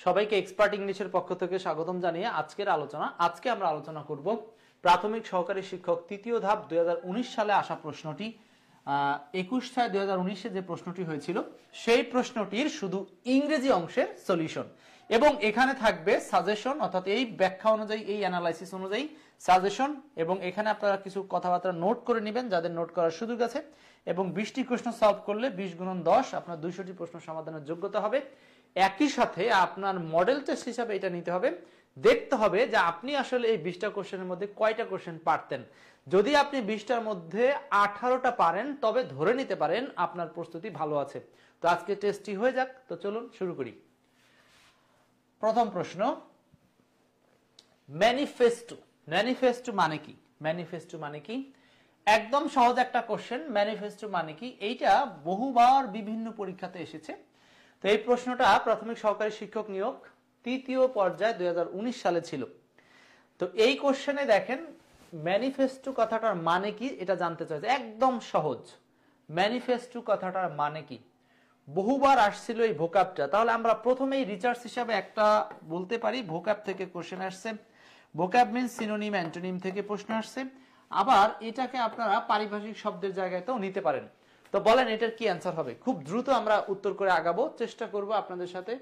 সবাইকে এক্সপার্ট ইংলিশের পক্ষ থেকে স্বাগতম জানিয়ে আজকে আমরা আলোচনা করব প্রাথমিক সহকারী শিক্ষক তৃতীয় ধাপ 2019 সালে আসা প্রশ্নটি 21/6/2019 যে প্রশ্নটি হয়েছিল সেই প্রশ্নটির শুধু ইংরেজি অংশের সলিউশন এবং এখানে থাকবে সাজেশন অর্থাৎ এই ব্যাখ্যা অনুযায়ী এই অ্যানালাইসিস অনুযায়ী সাজেশন এবং এখানে আপনারা কিছু কথাবার্তা নোট করে নেবেন যাদের নোট করার সুযোগ আছে এবং 20টি প্রশ্ন সলভ করলে 20 × 10 আপনার 200টি প্রশ্ন সমাধানের যোগ্যতা হবে। একই সাথে আপনার মডেল টেস্ট হিসাবে এটা নিতে হবে, দেখতে হবে যে আপনি আসলে এই 20টা কোশ্চেনের মধ্যে কয়টা কোশ্চেন পারতেন। যদি আপনি 20টার মধ্যে 18টা পারেন তবে ধরে নিতে পারেন আপনার প্রস্তুতি ভালো আছে। তো আজকে টেস্টটি হয়ে যাক, তো চলুন শুরু করি। প্রথম প্রশ্ন, ম্যানিফেস্টো। ম্যানিফেস্টো মানে কি? ম্যানিফেস্টো মানে কি? একদম সহজ একটা কোশ্চেন। ম্যানিফেস্টো মানে কি এইটা বহুবার বিভিন্ন পরীক্ষাতে এসেছে। তো এই প্রশ্নটা প্রাথমিক সহকারী শিক্ষক নিয়োগ তৃতীয় পর্যায়ে 2019 সালে ছিল। তো এই কোশ্চেনে দেখেন ম্যানিফেস্টো কথাটার মানে কি এটা জানতে চাইছে। একদম সহজ, ম্যানিফেস্টো কথাটার মানে কি? বহুবার আসছিল এই ভোকাবটা। তাহলে আমরা প্রথমেই রিসার্চ হিসাবে একটা বলতে পারি, ভোকাব থেকে কোশ্চেন আসছে। ভোকাব মিন্স সিনোনিম অ্যান্টোনিম থেকে প্রশ্ন আসছে। আবার এটাকে আপনারা পারিভাষিক শব্দের জায়গাতেও নিতে পারেন। তো বলেন এটার কি অ্যান্সার হবে? খুব দ্রুত আমরা উত্তর করে আগাবো, চেষ্টা করব আপনাদের সাথে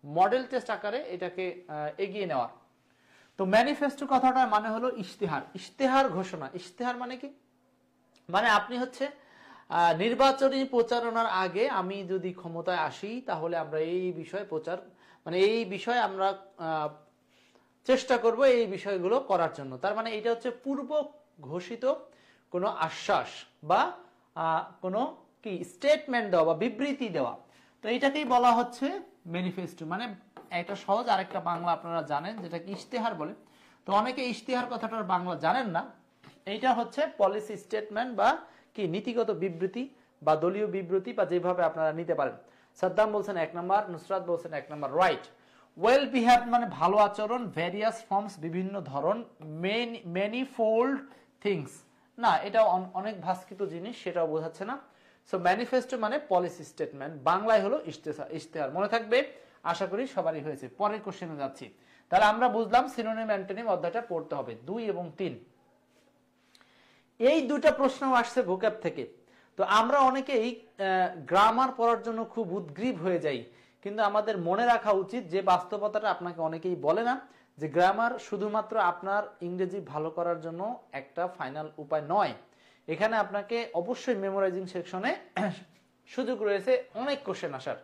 মডেল টেস্ট আকারে এটাকে এগিয়ে নেওয়ার। তো ম্যানিফেস্টো কথাটার মানে হলো ইশতেহার, ইশতেহার ঘোষণা। ইশতেহার মানে কি? মানে আপনি হচ্ছে নির্বাচনী প্রচারণার আগে আমি যদি ক্ষমতায় আসি তাহলে আমরা এই বিষয়ে প্রচার মানে এই বিষয়ে আমরা চেষ্টা করব এই বিষয়গুলো করার জন্য। তার মানে এটা হচ্ছে পূর্ব ঘোষিত কোনো আশ্বাস বা কোনো কি স্টেটমেন্ট দেওয়া বা বিবৃতি দেওয়া। তো এটাকেই বলা হচ্ছে ম্যানিফেস্টো। মানে একটা সহজ আরেকটা বাংলা আপনারা জানেন যেটাকে ইশতেহার বলে। তো অনেকে ইশতেহার কথাটার বাংলা জানেন না। এইটা হচ্ছে পলিসি স্টেটমেন্ট বা কি নীতিগত বিবৃতি বা দলীয় বিবৃতি বা যেভাবে আপনারা নিতে পারেন। সাদ্দাম বলছেন 1 নাম্বার, নুসরাত বলছেন 1 নাম্বার রাইট। ওয়েল বিহেভ মানে ভালো আচরণ, ভেরিয়াস ফর্মস বিভিন্ন ধরন, ম্যানিফোল্ড থিংস না, এটা অনেক ভাস্কিত জিনিস, সেটাও বোঝাচ্ছে না। সো ম্যানিফেস্টো মানে পলিসি স্টেটমেন্ট, বাংলায় হলো ইশতেহার। মনে থাকবে, আশা করি সবারই হয়েছে। পরের কোশ্চেনে যাচ্ছি। তাহলে আমরা বুঝলাম সিনোনিম অ্যান্টোনিম অধ্যায়টা পড়তে হবে 2 এবং 3। এই দুটা প্রশ্ন আসছে ভোকাব থেকে। তো আমরা অনেকেই গ্রামার পড়ার জন্য খুব উদ্গ্রীব হয়ে যাই, কিন্তু আমাদের মনে রাখা উচিত যে বাস্তবতাটা আপনাকে অনেকেই বলে না, যে গ্রামার শুধুমাত্র আপনার ইংরেজি ভালো করার জন্য একটা ফাইনাল উপায় নয়। এখানে আপনাকে অবশ্যই মেমোরাইজিং সেকশনে সুযোগ রয়েছে অনেক কোশ্চেন আসার।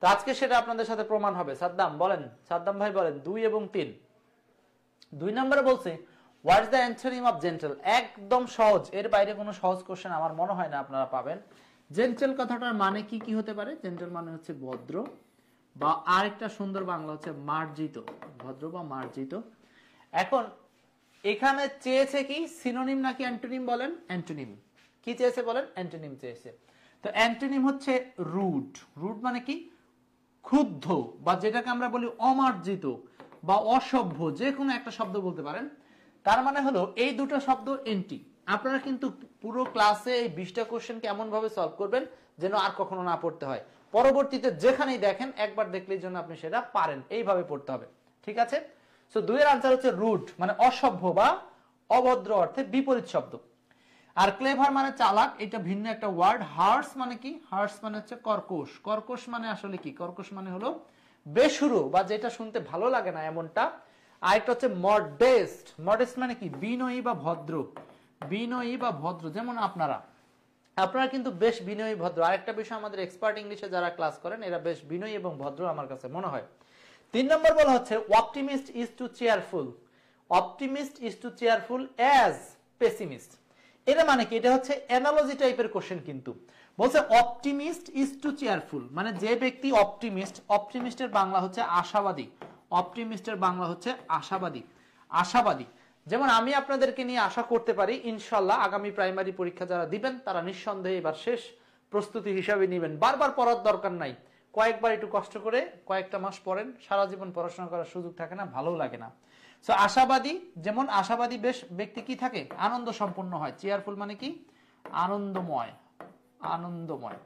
তো আজকে সেটা আপনাদের সাথে প্রমাণ হবে। সাদ্দাম বলেন, সাদ্দাম ভাই বলেন 2 এবং 3। 2 নম্বরে বলছে what is the antonym of gentle. একদম সহজ, এর বাইরে কোনো সহজ কোশ্চেন আমার মনে হয় না আপনারা পাবেন। জেন্টল কথাটার মানে কি কি হতে পারে? জেন্টল মানে হচ্ছে ভদ্র, বা আরেকটা সুন্দর বাংলা হচ্ছে মার্জিত, ভদ্র বা মার্জিত। এখন এখানে চেয়েছে কি সিনোনিম নাকি অ্যান্টোনিম? বলেন অ্যান্টোনিম। কি চেয়েছে বলেন? অ্যান্টোনিম চেয়েছে। তো অ্যান্টোনিম হচ্ছে রুড। রুড মানে কি? ক্ষুব্ধ, বা যেটাকে আমরা বলি অমার্জিত বা অসভ্য, যে কোনো একটা শব্দ বলতে পারেন। তার মানে হলো এই দুটো শব্দ এন্টি। আপনারা কিন্তু পুরো ক্লাসে এই 20টা কোশ্চেনকে এমন ভাবে সলভ করবেন যেন আর কখনো না পড়তে হয়। পরবর্তীতে যেখানেই দেখেন একবার দেখলেই জন্য আপনি সেটা পারেন, এইভাবে পড়তে হবে। ঠিক আছে? সো 2 এর আনসার হচ্ছে রুড, মানে অসভ্য বা অভদ্র অর্থে বিপরীত শব্দ। আর ক্লেভার মানে চালাক, এটা ভিন্ন একটা ওয়ার্ড। হার্স মানে কি? হার্স মানে হচ্ছে কর্কশ। কর্কশ মানে আসলে কি? কর্কশ মানে হলো বেসুরো বা যেটা শুনতে ভালো লাগে না এমনটা। আরেকটা হচ্ছে মডেস্ট। মডেস্ট মানে কি? বিনয়ী বা ভদ্র। বিনয়ী বা ভদ্র, যেমন আপনারা কিন্তু বেশ বিনয়ী ভদ্র। আরেকটা বিষয়, আমাদের এক্সপার্ট ইংলিশে যারা ক্লাস করেন এরা বেশ বিনয়ী এবং ভদ্র আমার কাছে মনে হয়। 3 নম্বর বলা হচ্ছে optimist is to cheerful. Optimist is to cheerful as pessimist. এটা মানে কি? এটা হচ্ছে অ্যানালজি টাইপের কোশ্চেন। কিন্তু বলছে অপটিমিস্ট ইজ টু চেয়ারফুল মানে যে ব্যক্তি অপটিমিস্ট, অপটিমিস্টের বাংলা হচ্ছে আশাবাদী। অপটিমিস্টের বাংলা হচ্ছে আশাবাদী। আশাবাদী যেমন আমি আপনাদেরকে নিয়ে আশা করতে পারি ইনশাল্লাহ আগামী প্রাইমারি পরীক্ষা যারা দিবেন তারা নিঃসন্দেহে এবার শেষ প্রস্তুতি হিসাবে নেবেন। বারবার পড়ার দরকার নাই, কয়েকবার একটু কষ্ট করে কয়েকটা মাস পড়েন। সারা জীবন পড়াশোনা করার সুযোগ থাকে না, ভালো লাগে না। সো আশাবাদী, যেমন আশাবাদী বেশ ব্যক্তি কি থাকে? আনন্দ সম্পন্ন হয়। চেয়ারফুল মানে কি? আনন্দময়। আনন্দময়।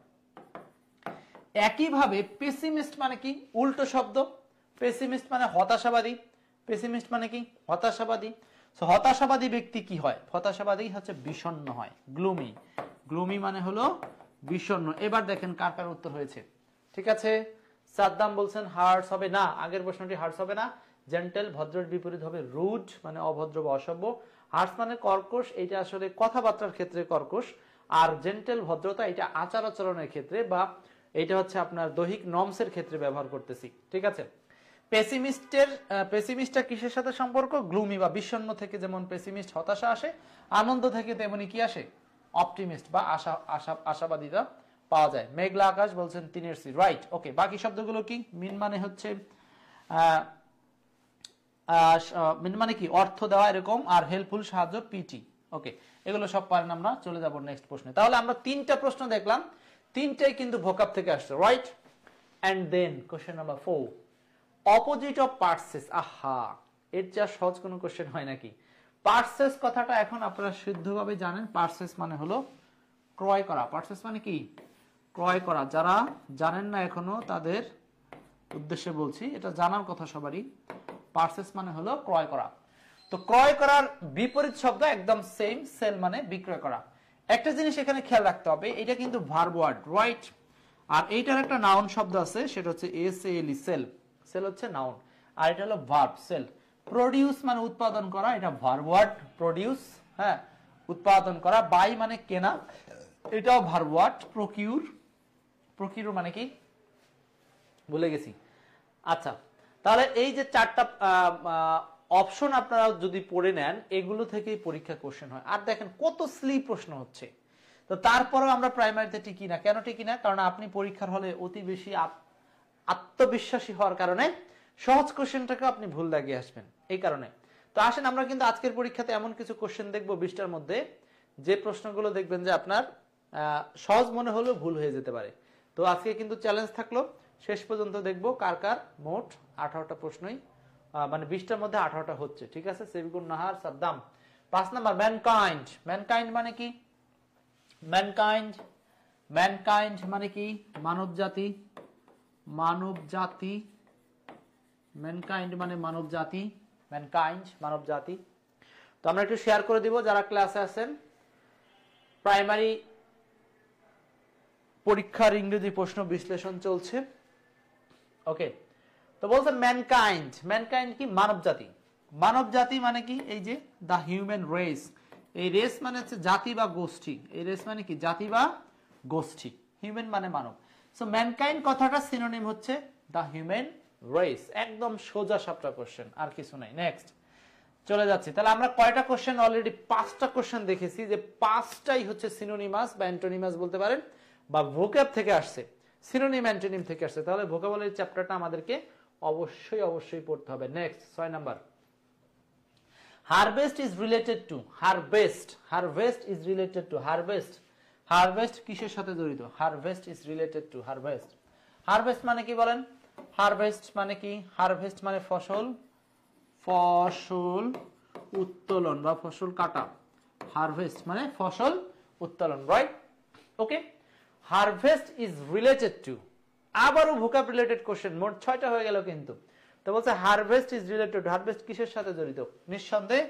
একইভাবে পেসিমিস্ট মানে কি? উল্টো শব্দ। পেসিমিস্ট মানে হতাশাবাদী, পেসিমিস্ট মানে কি হতাশাবাদী। সো হতাশাবাদী ব্যক্তি কি হয়, হতাশাবাদী হচ্ছে বিষণ্ণ হয়, গ্লুমি, গ্লুমি মানে হলো বিষণ্ণ। এবার দেখেন কার কার উত্তর হয়েছে, ঠিক আছে। সাদ্দাম বলছেন হার্টস হবে না, আগের প্রশ্নটি হার্টস হবে না। জেন্টেল ভদ্রের বিপরীত হবে রুড মানে অভদ্র বা অসভ্য। হার্টস মানে কর্কশ, এটা আসলে কথাবার্তার ক্ষেত্রে কর্কশ, আর জেন্টেল ভদ্রতা এটা আচার আচরণের ক্ষেত্রে বা এটা হচ্ছে আপনার দৈহিক নর্মসের ক্ষেত্রে ব্যবহার করতেছি, ঠিক আছে। পেসিমিস্টটা কিসের সাথে সম্পর্ক, গ্লুমি বা বিষণ্ণ থেকে যেমন পেসিমিস্ট হতাশা আসে, আনন্দ থেকে তেমনি কি আসে অপটিমিস্ট বা আশাবাদীরা পাওয়া যায়। মেঘলা আকাশ বলছেন 3 সি, রাইট। ওকে, বাকি শব্দগুলো কি, মিন মানে হচ্ছে মিন মানে কি অর্থ দেওয়া এরকম, আর হেল্পফুল সাহায্য পিটি। ওকে, এগুলো সব পারেন, আমরা চলে যাব নেক্সট প্রশ্নে। তাহলে আমরা 3টা প্রশ্ন দেখলাম, 3টাই কিন্তু ভোকাব থেকে আসছে, right. And then question number 4, opposite of parses. আহা, এর যা সহজ কোনো কোশ্চেন হয় নাকি। পার্সেস কথাটা এখন আপনারা শুদ্ধভাবে জানেন, পার্সেস মানে হলো ক্রয় করা। পার্সেস মানে কি ক্রয় করা। যারা জানেন না এখনো তাদের উদ্দেশ্যে বলছি, এটা জানার কথা সবারই। পার্সেস মানে হলো ক্রয় করা। তো ক্রয় করার বিপরীত শব্দ একদম সেম, সেল মানে বিক্রয় করা। একটা জিনিস এখানে খেয়াল রাখতে হবে, এটা কিন্তু ভার্ব ওয়ার্ড, রাইট। আর এইটার একটা নাউন শব্দ আছে, সেটা হচ্ছে এসএলই, সেল। সেল হচ্ছে নাউন, আর এটা হলো ভার্ব, সেল। প্রোডিউস মানে উৎপাদন করা, এটা ভার্ব ওয়ার্ড, প্রোডিউস, হ্যাঁ, উৎপাদন করা। বাই মানে কেনা, এটাও ভার্ব ওয়ার্ড। প্রকিউর, প্রকিউর মানে কি ভুলে গেছি। আচ্ছা, তাহলে এই যে 4টা অপশন আপনারা যদি পড়ে নেন, এগুলো থেকেই পরীক্ষা কোশ্চেন হয়। আর দেখেন কত স্লি প্রশ্ন হচ্ছে। তো তারপরেও আমরা প্রাইমারিতে টিকি না, কেন টিকি না? কারণ আপনি পরীক্ষার হলে অতি বেশি আত্মবিশ্বাসী হওয়ার কারণে সহজ কোশ্চেনটাকে আপনি ভুল দাগিয়ে আসবেন, এই কারণে। তো আসেন আমরা কিন্তু আজকের পরীক্ষাতে এমন কিছু কোশ্চেন দেখবো 20টার মধ্যে, যে প্রশ্নগুলো দেখবেন যে আপনার সহজ মনে হলেও ভুল হয়ে যেতে পারে। তো আজকে কিন্তু চ্যালেঞ্জ থাকলো, শেষ পর্যন্ত দেখবো কার কার মোট 18টা প্রশ্নই, মানে 20টার মধ্যে 18টা হচ্ছে, ঠিক আছে। সেবিকুন Nahar Saddam. 5 number, mankind. Mankind মানে কি? ম্যানকাইন্ড, ম্যানকাইন্ড মানে কি মানব জাতি, মানব জাতি। ম্যানকাইন্ড মানে মানব জাতি, ম্যানকাইন্ড মানব জাতি। তো আমরা একটু শেয়ার করে দিব যারা ক্লাসে আছেন। প্রাইমারি পরীক্ষার ইংরেজি প্রশ্ন বিশ্লেষণ চলছে, ওকে। তো বলছে ম্যানকাইন্ড, ম্যানকাইন্ড কি মানব জাতি। মানব জাতি মানে কি, এই যে দা হিউম্যান রেস। এই রেস মানে হচ্ছে জাতি বা গোষ্ঠী, এই রেস মানে কি জাতি বা গোষ্ঠী, হিউম্যান মানে মানব। সো ম্যানকাইন্ড কথাটা সিনোনিম হচ্ছে দা হিউম্যান রেস। একদম সোজা সাপটা কোশ্চেন, আর কিছু নাই। নেক্সট চলে যাচ্ছি। তাহলে আমরা কয়টা কোশ্চেন অলরেডি 5টা কোশ্চেন দেখেছি, যে 5টাই হচ্ছে সিনোনিমাস বা অ্যান্টোনিমাস বলতে পারেন, বা ভোক্যাব থেকে আসছে, সিনোনিম অ্যান্টোনিম থেকে আসছে। তাহলে ভোকাবুলারি চ্যাপ্টারটা আমাদেরকে অবশ্যই অবশ্যই পড়তে হবে। Next 6 number, harvest is related to. Harvest, harvest is related to. Harvest, harvest কিসের সাথে জড়িত? Harvest is related to harvest. Harvest মানে কি বলেন? হারভেস্ট মানে কি? হারভেস্ট মানে ফসল, ফসল উত্তোলন বা ফসল কাটা। হারভেস্ট মানে ফসল উত্তোলন, right? Okay, harvest is related to. আবারও ভোকাব রিলেটেড কোশ্চেন, মোট 6টা হয়ে গেল কিন্তু। তো বলছে হারভেস্ট ইজ রিলেটেড, হারভেস্ট কিসের সাথে জড়িত? নিঃসন্দেহে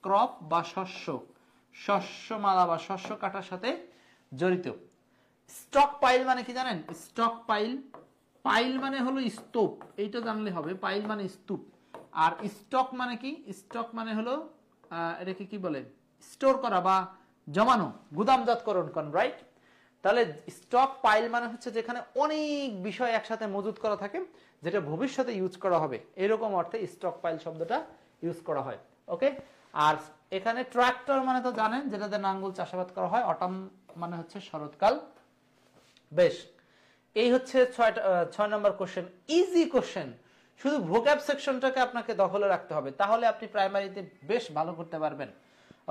ক্রপ বা শস্য, শস্যমালা বা শস্য কাটার সাথে জড়িত। স্টক পাইল মানে কি জানেন? স্টক পাইল, পাইল মানে হলো স্তূপ, এইটা জানলে হবে। পাইল মানে স্তূপ। আর স্টক মানে কি? স্টক মানে হলো এটাকে কি বলে, স্টোর করা বা জমানো, গুদামজাতকরণ করেন, রাইট? তাহলে স্টক পাইল মানে হচ্ছে যেখানে অনেক বিষয় একসাথে মজুত করা থাকে, যেটা ভবিষ্যতে ইউজ করা হবে, এরকম অর্থে স্টক পাইল শব্দটা ইউজ করা হয়, ওকে। আর এখানে ট্রাক্টর মানে তো জানেন, যেটাতে নাঙ্গল চাষাবাদ করা হয়। অটাম মানে হচ্ছে শরৎকাল। বেশ, এই হচ্ছে 6 নম্বর কোশ্চেন, ইজি কোশ্চেন। শুধু ভোক্যাব সেকশনটাকে আপনাকে দখলে রাখতে হবে, তাহলে আপনি প্রাইমারিতে বেশ ভালো করতে পারবেন,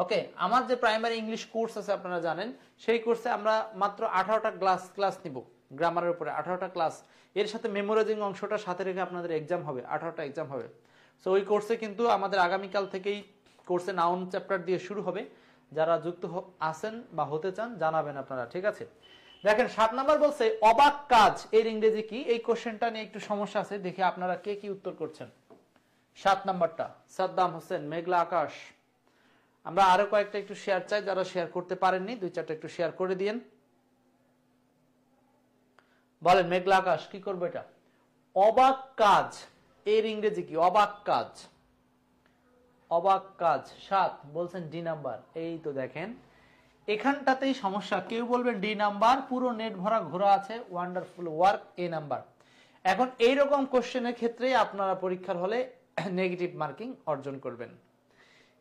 ওকে। আমার যে প্রাইমারি ইংলিশ কোর্স আছে আপনারা জানেন, সেই কোর্সে আমরা মাত্র 18টা ক্লাস নিব গ্রামারের উপরে, 18টা ক্লাস। এর সাথে মেমোরাইজিং অংশটা সাথে রেখে আপনাদের এক্সাম হবে, 18টা এক্সাম হবে। সো ওই কোর্সে কিন্তু আমাদের আগামীকাল থেকেই কোর্সে নাউন চ্যাপ্টার দিয়ে শুরু হবে। যারা যুক্ত আছেন বা হতে চান জানাবেন আপনারা, ঠিক আছে। দেখেন 7 নাম্বার বলছে অবাক কাজ এর ইংরেজি কি। এই কোশ্চেনটা নিয়ে একটু সমস্যা আছে, দেখি আপনারা কে কি উত্তর করছেন। 7 নাম্বারটা সাদ্দাম হোসেন, মেঘলা আকাশ। আমরা আরো কয়েকটা একটু শেয়ার চাই, যারা শেয়ার করতে পারেননি 2-4টা একটু শেয়ার করে দিয়েন। বলেন মেঘলা আকাশ কি করবো এটা? অবাক কাজ এর ইংরেজি কি? অবাক কাজ, অবাক কাজ। 7 বলছেন ডি নাম্বার। এই তো দেখেন এখানটাতেই সমস্যা। কেউ বলবেন ডি নাম্বার, পুরো নেট ভরা ঘোরা আছে, ওয়ান্ডারফুল ওয়ার্ক এ নাম্বার। এখন এইরকম কোশ্চেনের ক্ষেত্রে আপনারা পরীক্ষার হলে নেগেটিভ মার্কিং অর্জন করবেন।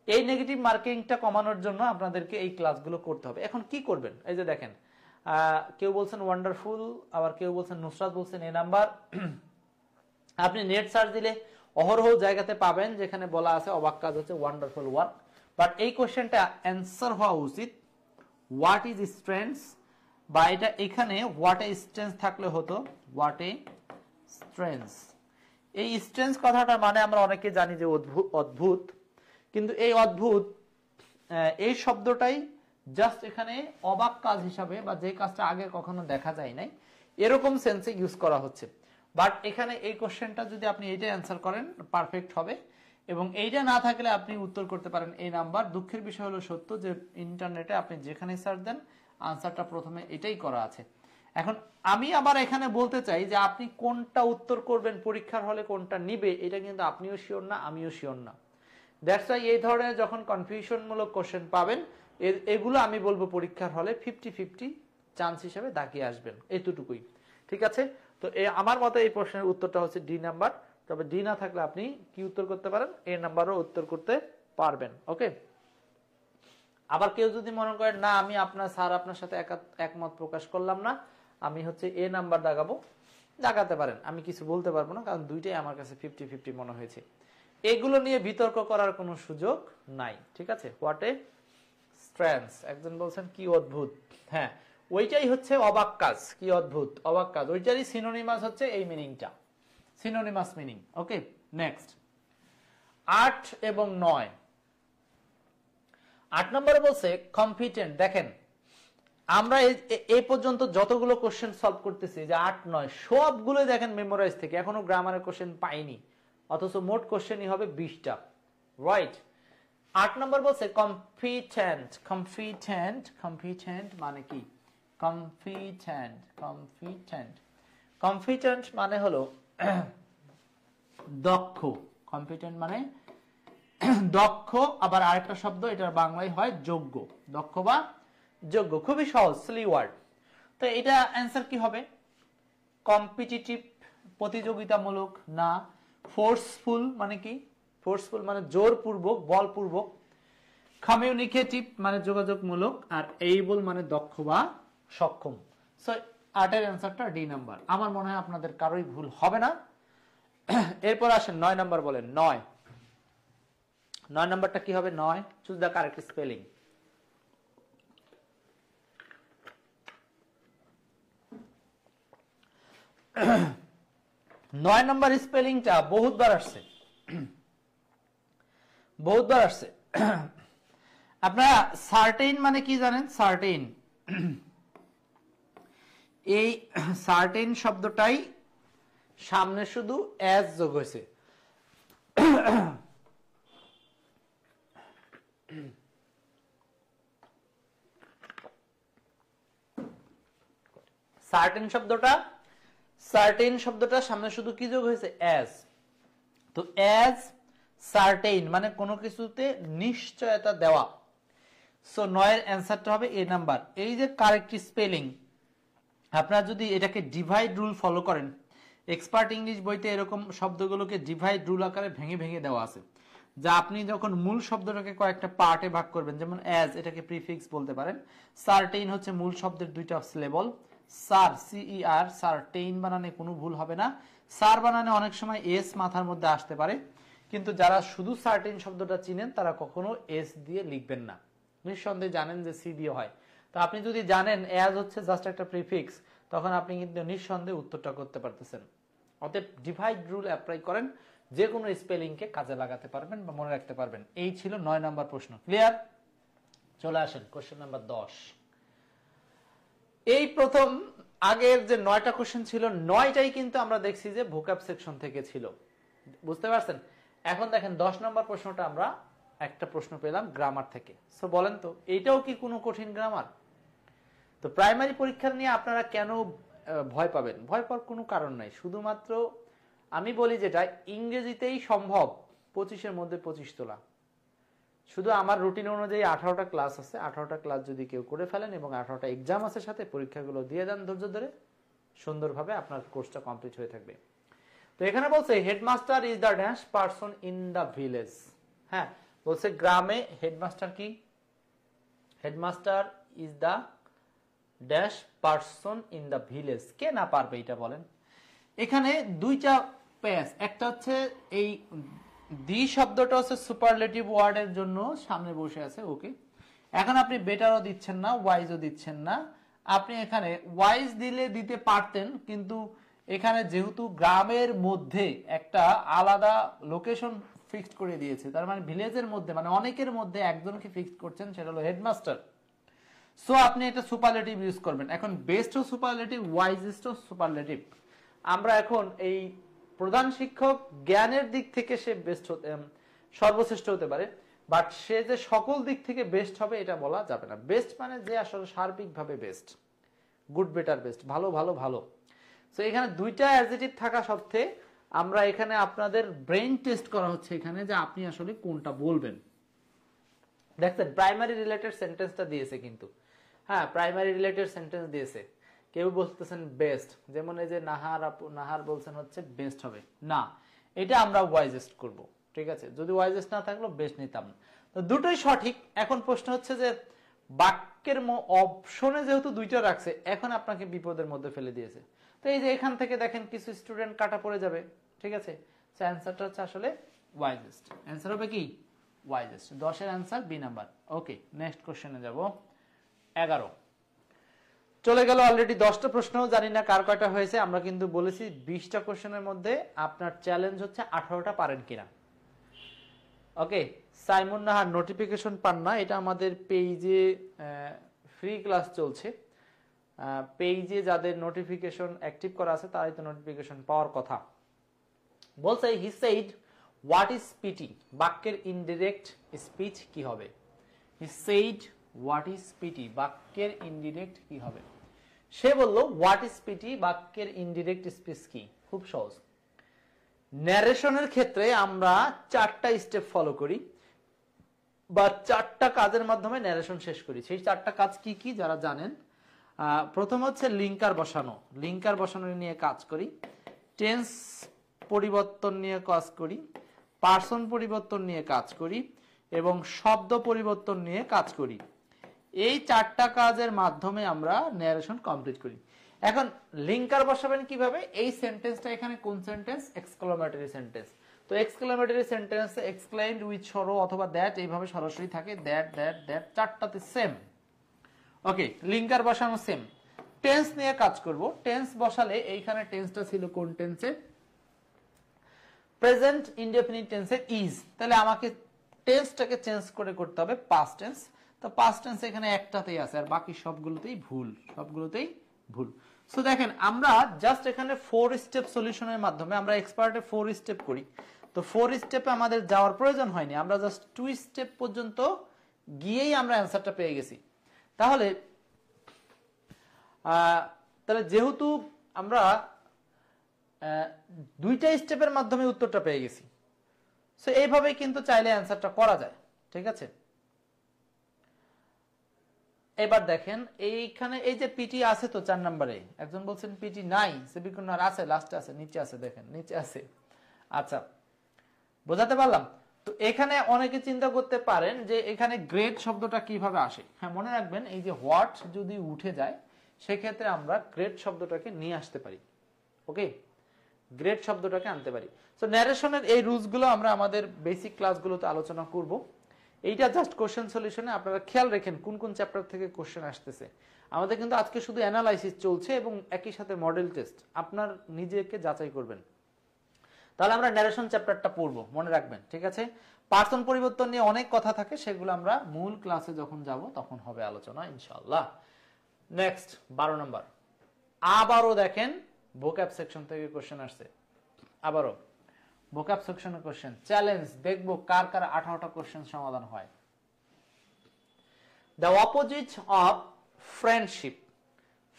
এই নেগেটিভ মার্কিংটা কমানোর জন্য আপনাদেরকে এই ক্লাসগুলো করতে হবে। এখন কি করবেন? এই যে দেখেন কেউ বলছেন ওয়ান্ডারফুল, আবার কেউ বলছেন, নুসরাত বলছেন এ নাম্বার। আপনি নেট সার্চ দিলে অহরহ জায়গাতে পাবেন যেখানে বলা আছে অবাক কাজ হচ্ছে ওয়ান্ডারফুল ওয়ার্ক। বাট এই কোশ্চেনটা অ্যান্সার হওয়া উচিত হোয়াট ইজ স্ট্রেংথস, বা এটা এখানে হোয়াট এ স্ট্রেংথ থাকলে হতো হোয়াট এ স্ট্রেংথস। এই স্ট্রেংথস কথাটা মানে আমরা অনেকে জানি যে অদ্ভুত, কিন্তু এই অদ্ভুত এই শব্দটাই জাস্ট এখানে অবাক কাজ হিসাবে, বা যে কাজটা আগে কখনো দেখা যায় নাই এরকম সেন্সে ইউজ করা হচ্ছে। বাট এখানে এই কোশ্চেনটা যদি আপনি এইটা অ্যান্সার করেন পারফেক্ট হবে, এবং এইটা না থাকলে আপনি উত্তর করতে পারেন এই নাম্বার। দুঃখের বিষয় হলো সত্য যে ইন্টারনেটে আপনি যেখানে সার্চ দেন আনসারটা প্রথমে এটাই করা আছে। এখন আমি আবার এখানে বলতে চাই যে আপনি কোনটা উত্তর করবেন পরীক্ষার হলে, কোনটা নিবে, এটা কিন্তু আপনিও শিওর না, আমিও শিওর না। দ্যাটস ওয়াই এই ধরনের যখন কনফিউশনমূলক কোশ্চেন পাবেন এগুলো আমি বলবো পরীক্ষার হলে 50-50 চান্স হিসেবে দাগিয়ে আসবেন, এতটুকুই। ঠিক আছে? তো আমার মতে এই প্রশ্নের উত্তরটা হচ্ছে ডি নাম্বার। তবে ডি না থাকলে আপনি কি উত্তর করতে পারেন? এ নাম্বারও উত্তর করতে পারবেন। ওকে। আবার কেউ যদি মনে করেন না আমি আপনার সাথে একমত প্রকাশ করলাম না, আমি হচ্ছে এ নাম্বার দাগাতে পারেন, আমি কিছু বলতে পারবো না, কারণ দুইটাই আমার কাছে 50-50 মনে হয়েছে। এগুলো নিয়ে বিতর্ক করার কোনো সুযোগ নাই। ঠিক আছে? What a strengths. একজন বলছেন কি অদ্ভুত। হ্যাঁ, ওইটাই হচ্ছে অবাক কাজ। কি অদ্ভুত, অবাক কাজ, ওইটারই সিনোনিমাস হচ্ছে এই মিনিংটা, সিনোনিমাস মিনিং। ওকে, নেক্সট 8 এবং 9। 8 নম্বরে বলছে কম্পিটেন্ট। দেখেন আমরা এই পর্যন্ত যতগুলো কোশ্চেন সলভ করতেছি, যে 8-9 সবগুলো দেখেন মেমোরাইজ থেকে, এখনো গ্রামারের কোশ্চেন পাইনি, অথচ মোট কোশ্চেনই হবে 20টা। রাইট? 8 নম্বর বলছে কম্পিটেন্ট। কম্পিটেন্ট, কম্পিটেন্ট মানে কি? কম্পিটেন্ট, কম্পিটেন্ট, কম্পিটেন্ট মানে হলো দক্ষ। কম্পিটেন্ট মানে দক্ষ। আবার আরেকটা শব্দ এটার বাংলায় হয় যোগ্য, দক্ষ বা যোগ্য। খুবই সহজ, সিলি ওয়ার্ড। তো এটা অ্যান্সার কি হবে? কম্পিটিটিভ, প্রতিযোগিতামূলক না। ফোর্সফুল মানে কি? ফোর্সফুল মানে জোরপূর্বক, বলপূর্বক। কমিউনিকেটিভ মানে যোগাযোগমূলক। আর এইবল মানে দক্ষ বা সক্ষম। সো 8 এর অ্যান্সারটা ডি নাম্বার। আমার মনে হয় আপনাদের কারোই ভুল হবে না। এরপর আসেন 9 নাম্বার। বলেন 9 নাম্বারটা কি হবে? 9 choose the correct spelling. 9 number স্পেলিংটা বহুতবার আসছে, বহুতবার আসছে। আপনারা সার্টেইন মানে কি জানেন? সার্টেইন, এই সার্টেইন শব্দটাই সামনে শুধু এস যোগ হয়েছে। সার্টেন শব্দটা সামনে শুধু কি যোগ হয়েছে? এস। তো এস সার্টেইন মানে কোনো কিছুতে নিশ্চয়তা দেওয়া। সো 9 এর অ্যান্সারটা হবে এ নাম্বার। এই যে কারেক্ট স্পেলিং, আপনারা যদি এটাকে ডিভাইড রুল ফলো করেন, এক্সপার্ট ইংলিশ বইতে এরকম শব্দগুলোকে ডিভাইড রুল আকারে ভেঙে ভেঙে দেওয়া আছে, যা আপনি যখন মূল শব্দটাকে কয়েকটা পার্টে ভাগ করবেন, যেমন অ্যাজ এটাকে প্রিফিক্স বলতে পারেন। সার্টেইন হচ্ছে মূল শব্দের দুইটা সিলেবল। সার, সিইআর, সার্টেইন বানানে কোনো ভুল হবে না। সার বানানে অনেক সময় এস মাথার মধ্যে আসতে পারে, কিন্তু যারা শুধু সার্টেইন শব্দটা চিনেন তারা কখনো এস দিয়ে লিখবেন না। নিঃসন্দেহে জানেন যে সি দিয়ে হয়। তো আপনি যদি জানেন অ্যাজ হচ্ছে জাস্ট একটা প্রিফিক্স, তখন আপনি কিন্তু নিঃসন্দেহে উত্তরটা করতে পারতেছেন। অতএব ডিভাইড রুল অ্যাপ্লাই করেন, যে কোনো স্পেলিংকে কাজে লাগাতে পারবেন বা মনে রাখতে পারবেন। এই ছিল 9 নাম্বার প্রশ্ন। ক্লিয়ার? চলে আসেন কোশ্চেন নাম্বার 10। এই প্রথম আগের যে 9টা কোশ্চেন ছিল 9টাই কিন্তু আমরা দেখছি যে ভোকাব সেকশন থেকে ছিল, বুঝতে পারছেন। এখন দেখেন 10 নম্বর প্রশ্নটা আমরা একটা প্রশ্ন পেলাম গ্রামার থেকে। সো বলেন তো এইটাও কি কোনো কঠিন গ্রামার? তো প্রাইমারি পরীক্ষা নিয়ে আপনারা কেন ভয় পাবেন? ভয় পাওয়ার কোনো কারণ নাই, শুধুমাত্র আমি বলি যেটা ইংরেজিতেই সম্ভব 25-এর মধ্যে 25 তোলা। শুধু আমার রুটিন অনুযায়ী 18টা ক্লাস আছে, 18টা ক্লাস যদি কেউ করে ফেলেন এবং 18টা এক্সাম আছে সাথে, পরীক্ষাগুলো দিয়ে যান ধৈর্য ধরে, সুন্দরভাবে আপনার কোর্সটা কমপ্লিট হয়ে থাকবে। তো এখানে বলছে headmaster is the dash person in the village. হ্যাঁ, বলছে গ্রামে হেডমাস্টার কি? Headmaster is the dash person in the village. কে না পারবে এটা বলেন? এখানে দুইটা প্যাস, একটা হচ্ছে এই দি শব্দটা হচ্ছে সুপারলেটিভ ওয়ার্ডের জন্য সামনে বসে আছে, ওকে। এখন আপনি বেটারও দিচ্ছেন না, ওয়াইজও দিচ্ছেন না। আপনি এখানে ওয়াইজ দিলে দিতে পারতেন, কিন্তু এখানে যেহেতু গ্রামের মধ্যে একটা আলাদা লোকেশন ফিক্সড করে দিয়েছে, তার মানে ভিলেজের মধ্যে, মানে অনেকের মধ্যে একজনকে ফিক্সড করছেন, সেটা হলো হেডমাস্টার। সো আপনি এটা সুপারলেটিভ ইউজ করবেন। এখন বেস্টও সুপারলেটিভ, ওয়াইজেস্টও সুপারলেটিভ। আমরা এখন এই প্রধান শিক্ষক জ্ঞানের দিক থেকে সে বেস্ট হতে, সর্বশ্রেষ্ঠ হতে পারে, বাট সে যে সকল দিক থেকে বেস্ট হবে এটা বলা যাবে না। বেস্ট মানে যে আসলে সার্বিকভাবে বেস্ট, গুড বেটার বেস্ট, ভালো ভালো ভালো। সো এখানে দুইটা অ্যাডজেক্টিভ থাকা সত্ত্বে আমরা এখানে আপনাদের ব্রেইন টেস্ট করা হচ্ছে এখানে যে আপনি আসলে কোনটা বলবেন। দেখছেন প্রাইমারি রিলেটেড সেন্টেন্সটা দিয়েছে কিন্তু, হ্যাঁ প্রাইমারি রিলেটেড সেন্টেন্স দিয়েছে। কেউ বলতেছেন বেস্ট, যেমন এই যে নাহার বলছেন হচ্ছে বেস্ট হবে না, এটা আমরা ওয়াইজেস্ট করব, ঠিক আছে। যদি ওয়াইজেস্ট না থাকলো বেস্ট নিতাম না। তো দুটোই সঠিক। এখন প্রশ্ন হচ্ছে যে বাক্যের অপশনে যেহেতু দুইটা রাখছে, এখন আপনাকে বিপদের মধ্যে ফেলে দিয়েছে। তো এই যে এখান থেকে দেখেন কিছু স্টুডেন্ট কাটা পড়ে যাবে, ঠিক আছে। সো অ্যান্সারটা হচ্ছে আসলে ওয়াইজেস্ট। অ্যান্সার হবে কি? ওয়াইজেস্ট। 10-এর answer B number. Okay, next কোশ্চেনে যাব। 11 চলে গেল অলরেডি। 10টা প্রশ্ন, জানি না কার কয়টা হয়েছে। আমরা কিন্তু বলেছি 20টা কোশ্চেনের মধ্যে আপনার চ্যালেঞ্জ হচ্ছে 18টা পারেন কিনা। ওকে, সাইমন নাহার নোটিফিকেশন পান না, এটা আমাদের পেজে ফ্রি ক্লাস চলছে। পেজে যাদের নোটিফিকেশন অ্যাক্টিভ করা আছে তারাই তো নোটিফিকেশন পাওয়ার কথা। বলছে he said what is pity, বাক্যের ইনডিরেক্ট স্পিচ কি হবে? He said what is pity, বাক্যের ইনডিরেক্ট কি হবে? সে বলল হোয়াট ইজ পিটি, বাক্যের ইনডিরেক্ট স্পিচ কি? খুব সহজ। ন্যারেশনের ক্ষেত্রে আমরা 4টা স্টেপ ফলো করি বা 4টা কাজের মাধ্যমে ন্যারেশন শেষ করি। সেই 4টা কাজ কি কি যারা জানেন? প্রথম হচ্ছে লিঙ্কার বসানো, লিঙ্কার বসানো নিয়ে কাজ করি। টেন্স পরিবর্তন নিয়ে কাজ করি, পার্সন পরিবর্তন নিয়ে কাজ করি এবং শব্দ পরিবর্তন নিয়ে কাজ করি। এই 4টা কাজের মাধ্যমে আমরা ন্যারেশন কমপ্লিট করি। এখন লিঙ্কার বসাবেন কিভাবে? এই সেন্টেন্সটা এখানে কোন সেন্টেন্স? Exclamatory sentence. তো exclamatory sentence explained with sorrow অথবা দ্যাট, এইভাবে সরাসরি থাকে। দ্যাট দ্যাট দ্যাট 4টাতে সেম। ওকে, লিঙ্কার বসানো সেম। টেন্স নিয়ে কাজ করব। টেন্স বসালে এইখানে টেন্সটা ছিল কোন টেন্সে? প্রেজেন্ট ইনডেফিনিট টেন্সের ইজ। তাহলে আমাকে টেন্সটাকে চেঞ্জ করে করতে হবে পাস্ট টেন্স। তো পাস্ট টেন্স এখানে একটাতেই আছে, আর বাকি সবগুলোতেই ভুল, সবগুলোতেই ভুল। সো দেখেন আমরা জাস্ট এখানে 4 স্টেপ সলিউশনের মাধ্যমে, আমরা এক্সপার্টে 4 স্টেপ করি, তো 4 স্টেপে আমাদের যাওয়ার প্রয়োজন হয়নি, আমরা জাস্ট 2 স্টেপ পর্যন্ত গিয়েই আমরা অ্যান্সারটা পেয়ে গেছি। তাহলে যেহেতু আমরা 2টা স্টেপের মাধ্যমে উত্তরটা পেয়ে গেছি, সো এইভাবেই কিন্তু চাইলে অ্যান্সারটা করা যায়, ঠিক আছে। এবার দেখেন এইখানে এই যে পিটি আছে তো 4 নম্বরে, একজন বলছেন পিটি নাই, সেবিকুনার আছে, লাস্টে আছে, নিচে আছে, দেখেন নিচে আছে। আচ্ছা, বোঝাতে পারলাম? তো এখানে অনেকে চিন্তা করতে পারেন যে এখানে গ্রেড শব্দটা কিভাবে আসে। হ্যাঁ, মনে রাখবেন এই যে হোয়াট যদি উঠে যায় সেক্ষেত্রে আমরা গ্রেড শব্দটাকে নিয়ে আসতে পারি। ওকে, গ্রেড শব্দটাকে আনতে পারি। সো ন্যারেশনের এই রুলসগুলো আমরা আমাদের বেসিক ক্লাসগুলোতে আলোচনা করব। এইটা জাস্ট কোশ্চেন সলিউশনে আপনারা খেয়াল রাখেন কোন কোন চ্যাপ্টার থেকে কোশ্চেন আসতেছে। আমাদের কিন্তু আজকে শুধু অ্যানালাইসিস চলছে এবং একই সাথে মডেল টেস্ট, আপনার নিজেকে যাচাই করবেন। তাহলে আমরা ন্যারেশন চ্যাপ্টারটা পড়বো, মনে রাখবেন, ঠিক আছে। পার্সন পরিবর্তন নিয়ে অনেক কথা থাকে, সেগুলো আমরা মূল ক্লাসে যখন যাব তখন হবে আলোচনা ইনশাআল্লাহ। নেক্সট 12 নম্বর, আবারও দেখেন ভোক্যাব সেকশন থেকে কোশ্চেন আসছে। আবারও ভোক্যাব সেকশনের কোশ্চেন, চ্যালেঞ্জ, দেখবো কার কার 18টা কোশ্চেন সমাধান হয়। দ্য অপোজিট অফ ফ্রেন্ডশিপ,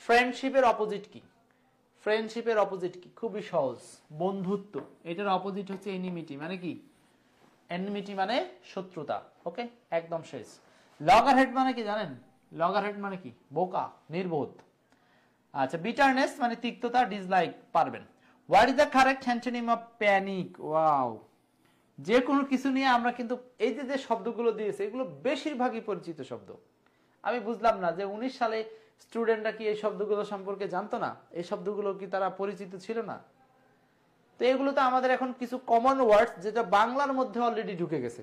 ফ্রেন্ডশিপের অপোজিট কি? ফ্রেন্ডশিপের অপোজিট কি? খুবই সহজ, বন্ধুত্ব। এটার অপোজিট হচ্ছে এনিমিটি, মানে কি? এনিমিটি মানে শত্রুতা। ওকে, একদম শেষ। লগারহেড মানে কি জানেন? লগারহেড মানে কি? বোকা, নির্বোধ। আচ্ছা, বিটারনেস মানে তিক্ততা, ডিসলাইক পারবেন। What is the correct antonym of panic? Wow, যে কোনো কিছু নিয়ে আমরা কিন্তু এই যে শব্দগুলো দিয়েছে এগুলো বেশিরভাগই পরিচিত শব্দ। আমি বুঝলাম না যে 19 সালে স্টুডেন্টরা কি এই শব্দগুলো সম্পর্কে জানতো না? এই শব্দগুলো কি তারা পরিচিত ছিল না? তো এগুলো তো আমাদের এখন কিছু কমন ওয়ার্ডস যেটা বাংলার মধ্যে অলরেডি ঢুকে গেছে।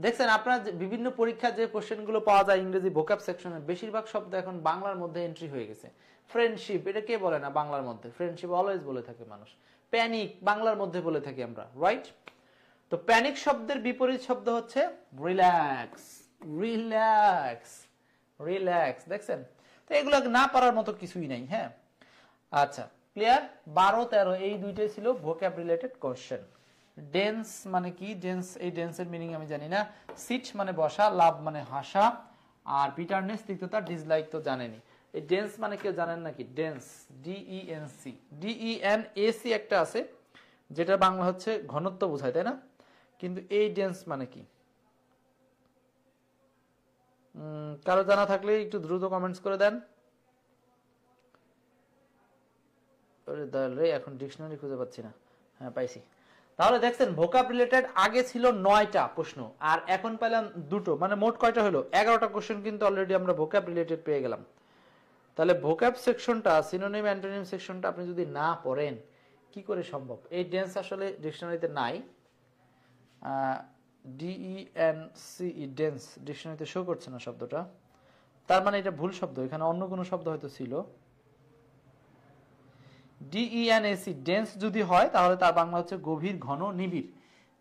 দেখছেন আপনার বিভিন্ন পরীক্ষার যে কোশ্চেনগুলো পাওয়া যায় ইংরেজি ভোক্যাব সেকশনে, বেশিরভাগ শব্দ এখন বাংলার মধ্যে এন্ট্রি হয়ে গেছে। ফ্রেন্ডশিপ, এটা কে বলে না বাংলার মধ্যে? ফ্রেন্ডশিপ অলওয়েজ বলে থাকে মানুষ। প্যানিক বাংলার মধ্যে বলে থাকি আমরা, রাইট? তো প্যানিক শব্দের বিপরীত শব্দ হচ্ছে রিল্যাক্স। Relax, relax. দেখছেন? তো এগুলো না পারার মতো কিছুই নাই। হ্যাঁ, আচ্ছা, ক্লিয়ার? 12, 13 এই দুইটাই ছিল ভোক্যাব রিলেটেড কোশ্চেন। ডেন্স মানে কি? ডেন্স, এই ডেন্সের মিনিং আমি জানি না। সিট মানে বসা, লাভ মানে হাসা, আর বিটারনেস তিক্ততা, ডিসলাইক তো জানেনি। এই ডেন্স মানে কেউ জানেন নাকি? ডেন্স, DENC, DENAC একটা আছে যেটা বাংলা হচ্ছে ঘনত্ব বোঝায়, তাই না? কিন্তু এই ডেন্স মানে কি? কারো জানা থাকলে একটু দ্রুত কমেন্টস করে দেন। এখন ডিকশনারি খুঁজে পাচ্ছি না। হ্যাঁ, পাইছি। তাহলে দেখছেন ভোকাব রিলেটেড আগে ছিল 9টা প্রশ্ন, আর এখন পেলাম 2টো, মানে মোট কয়টা হলো? 11টা কোশ্চেন কিন্তু অলরেডি আমরা ভোকাব রিলেটেড পেয়ে গেলাম। তাহলে ভোকাব সেকশনটা, সিনোনিম অ্যান্টোনিম সেকশনটা আপনি যদি না পড়েন কি করে সম্ভব? এই ডেন্স আসলে ডিকশনারিতে নাই, DENCE ডেন্স ডিকশনারিতে শো করছে না শব্দটা, তার মানে এটা ভুল শব্দ, এখানে অন্য কোনো শব্দ হয়তো ছিল। DENAC ডেন্স যদি হয় তাহলে তার বাংলা হচ্ছে গভীর, ঘন, নিবিড়।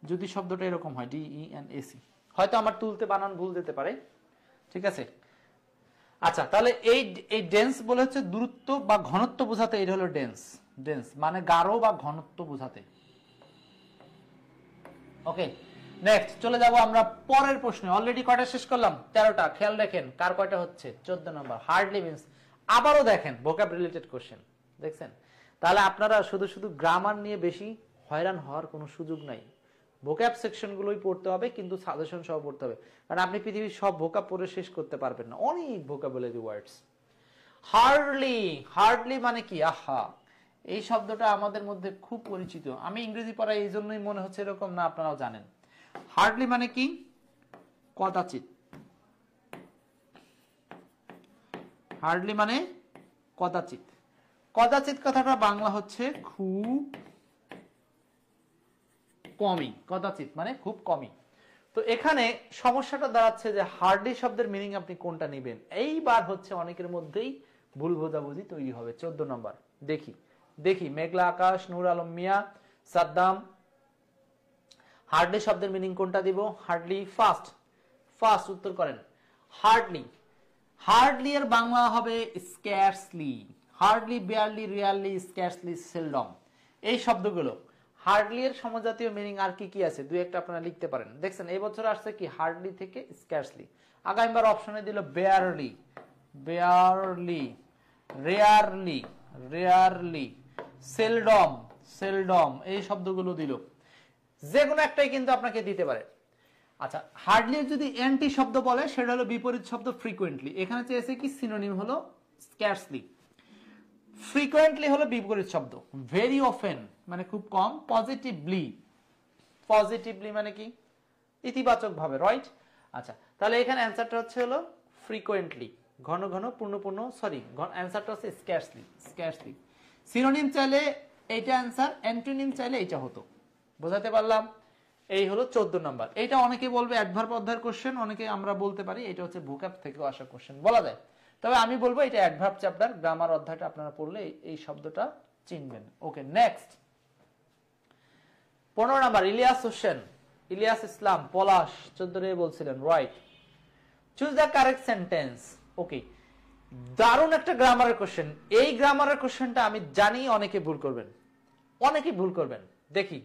যদি শব্দটা এরকম হয় DENAC, হয়তো আমার তুলতে বানান ভুল যেতে পারে। ঠিক আছে, আচ্ছা, তাহলে এই ডেন্স বলে হচ্ছে দূরত্ব বা ঘনত্ব বোঝাতে, এটা হলো ডেন্স। ডেন্স মানে গাঢ় বা ঘনত্ব বোঝাতে। ওকে, নেক্সট চলে যাব আমরা পরের প্রশ্নে। অলরেডি কয়টা শেষ করলাম? 13টা। খেয়াল রাখেন কার কয়টা হচ্ছে। 14 নম্বর, হার্ডলি মিন্স। আবারও দেখেন ভোকাব রিলেটেড কোশ্চেন, দেখছেন? তাহলে আপনারা শুধু শুধু গ্রামার নিয়ে বেশি হয়রান হওয়ার কোনো সুযোগ নাই। ভোকাব সেকশনগুলোই পড়তে হবে, কিন্তু সাজেশন সহ পড়তে হবে, কারণ আপনি পৃথিবীর সব ভোকাব পড়ে শেষ করতে পারবেন না। অনেক ভোকাবুলারি ওয়ার্ডস। হার্ডলি, হার্ডলি মানে কি? আহা, এই শব্দটা আমাদের মধ্যে খুব পরিচিত। আমি ইংরেজি পড়াই এই জন্যই মনে হচ্ছে এরকম না, আপনারাও জানেন। হার্ডলি মানে কি? কদাচিৎ। হার্ডলি মানে কদাচিৎ। কদাচিৎ কথাটা বাংলা হচ্ছে খুব কমই। কদাচিৎ মানে খুব কমই। তো এখানে সমস্যাটা দাঁড়াচ্ছে যে হার্ডলি শব্দের মিনিং আপনি কোনটা নেবেন। এইবার হচ্ছে অনেকের মধ্যেই ভুল বোঝাবুঝি তৈরি হবে। 14 নম্বর, দেখি দেখি মেঘলা আকাশ, নূর আলম মিয়া, সাদ্দাম, হার্ডলি শব্দের মিনিং কোনটা দিব? হার্ডলি ফাস্ট, ফাস্ট উত্তর করেন। হার্ডলি, হার্ডলি এর বাংলা হবে স্ক্যারসলি। হার্ডলি, বেয়ারলি, রিয়ারলি, স্ক্যারসলি, সেলডম, এই শব্দগুলো। হার্ডলি এর সমজাতীয় মিনিং আর কি কি আছে দুই একটা আপনারা লিখতে পারেন। দেখছেন এই বছর আসছে কি হার্ডলি থেকে স্ক্যারসলি। আগামীবার অপশনে দিল barely, barely, rarely, rarely, seldom, seldom, এই শব্দগুলো দিল। যে কোনো একটাই কিন্তু আপনাকে দিতে পারে। আচ্ছা, হার্ডলি যদি অ্যান্টি শব্দ বলে সেটা হলো বিপরীত শব্দ ফ্রিকোয়েন্টলি। এখানে চেয়েছে কি? সিনোনিম হলো স্ক্যারসলি। ফ্রিকোয়েন্টলি হলো বিপরীত শব্দ। ভেরি অফেন মানে খুব কম। পজিটিভলি, পজিটিভলি মানে কি? ইতিবাচক ভাবে, রাইট? আচ্ছা, তাহলে এখানে অ্যানসারটা হচ্ছে হলো ফ্রিকোয়েন্টলি, ঘন ঘন, পূর্ণ পূর্ণ, সরি অ্যানসারটা হচ্ছে স্ক্যারসলি, স্ক্যারসলি। সিনোনিম চাইলে এইটা অ্যানসার, অ্যান্টোনিম চাইলে এইটা হতো। বোঝাতে পারলাম? এই হলো 14 নম্বর। এটা অনেকে বলবে অ্যাডভার্ব অধ্যায়ের কোশ্চেন, অনেকে আমরা বলতে পারি এটা হচ্ছে ভোকাব থেকেও আসা কোশ্চেন বলা যায়। তবে আমি বলবো এটা অ্যাডভার্ব চ্যাপ্টার, গ্রামার অধ্যায়টা আপনারা পড়লে এই শব্দটা চিনবেন। Okay, next 15 number, Ilias Hossain, Ilias Islam, Palash 14 বলছিলেন, right. Choose the correct sentence. Okay, দারুণ একটা গ্রামারের কোশ্চেন। এই গ্রামারের কোশ্চেনটা আমি জানি অনেকে ভুল করবেন, অনেকেই ভুল করবেন। দেখি,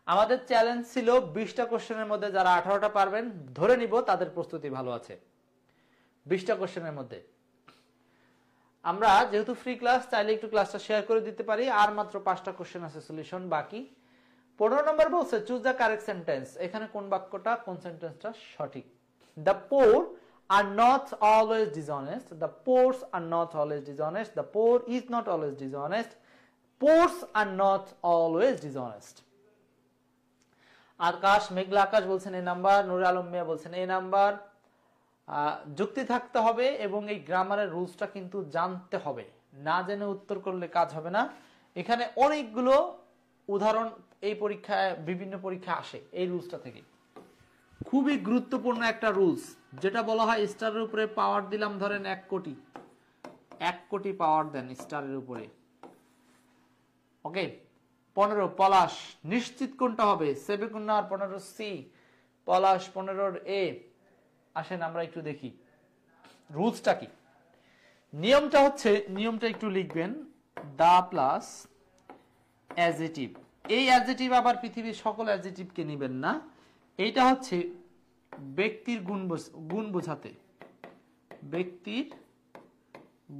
আমাদের চ্যালেঞ্জ ছিল 20টা কোশ্চেনের মধ্যে যারা 18টা পারবেন ধরে নিব তাদের প্রস্তুতি ভালো আছে। 20টা কোশ্চেনের মধ্যে আমরা যেহেতু ফ্রি ক্লাস, চাইলে একটু ক্লাসটা শেয়ার করে দিতে পারি। আর মাত্র 5টা কোশ্চেন আছে সলিউশন বাকি। 15 নম্বর বলছে চুজ দ্য কারেক্ট সেন্টেন্স। এখানে কোন বাক্যটা, কোন সেন্টেন্সটা সঠিক? The poor are not always dishonest. The poor are not always dishonest. The poor is not always dishonest. Poor are not always dishonest. আকাশ মেঘলা আকাশ বলছেন এই নাম্বার, নুরুল আলম মিয়া বলছেন এই নাম্বার। যুক্তি থাকতে হবে এবং এই গ্রামারের রুলসটা কিন্তু জানতে হবে, না জেনে উত্তর করলে কাজ হবে না। এখানে অনেকগুলো উদাহরণ এই পরীক্ষায়, বিভিন্ন পরীক্ষা আসে এই রুলসটা থেকে। খুবই গুরুত্বপূর্ণ একটা রুলস, যেটা বলা হয় স্টারের উপরে পাওয়ার দিলাম, ধরেন 1 কোটি, 1 কোটি পাওয়ার দেন স্টারের উপরে। ওকে, 15 পলাশ, নিশ্চিত কোনটা হবে? 7 আর 15 সি, পলাশ 15 এ। আসেন আমরা একটু দেখি রুলসটা কি। নিয়মটা হচ্ছে, নিয়মটা একটু লিখবেন, দা প্লাস অ্যাডজেটিভ। এই অ্যাডজেটিভ আবার পৃথিবীর সকল অ্যাডজেটিভকে নেবেন না, এইটা হচ্ছে ব্যক্তির গুণ বোঝাতে, ব্যক্তির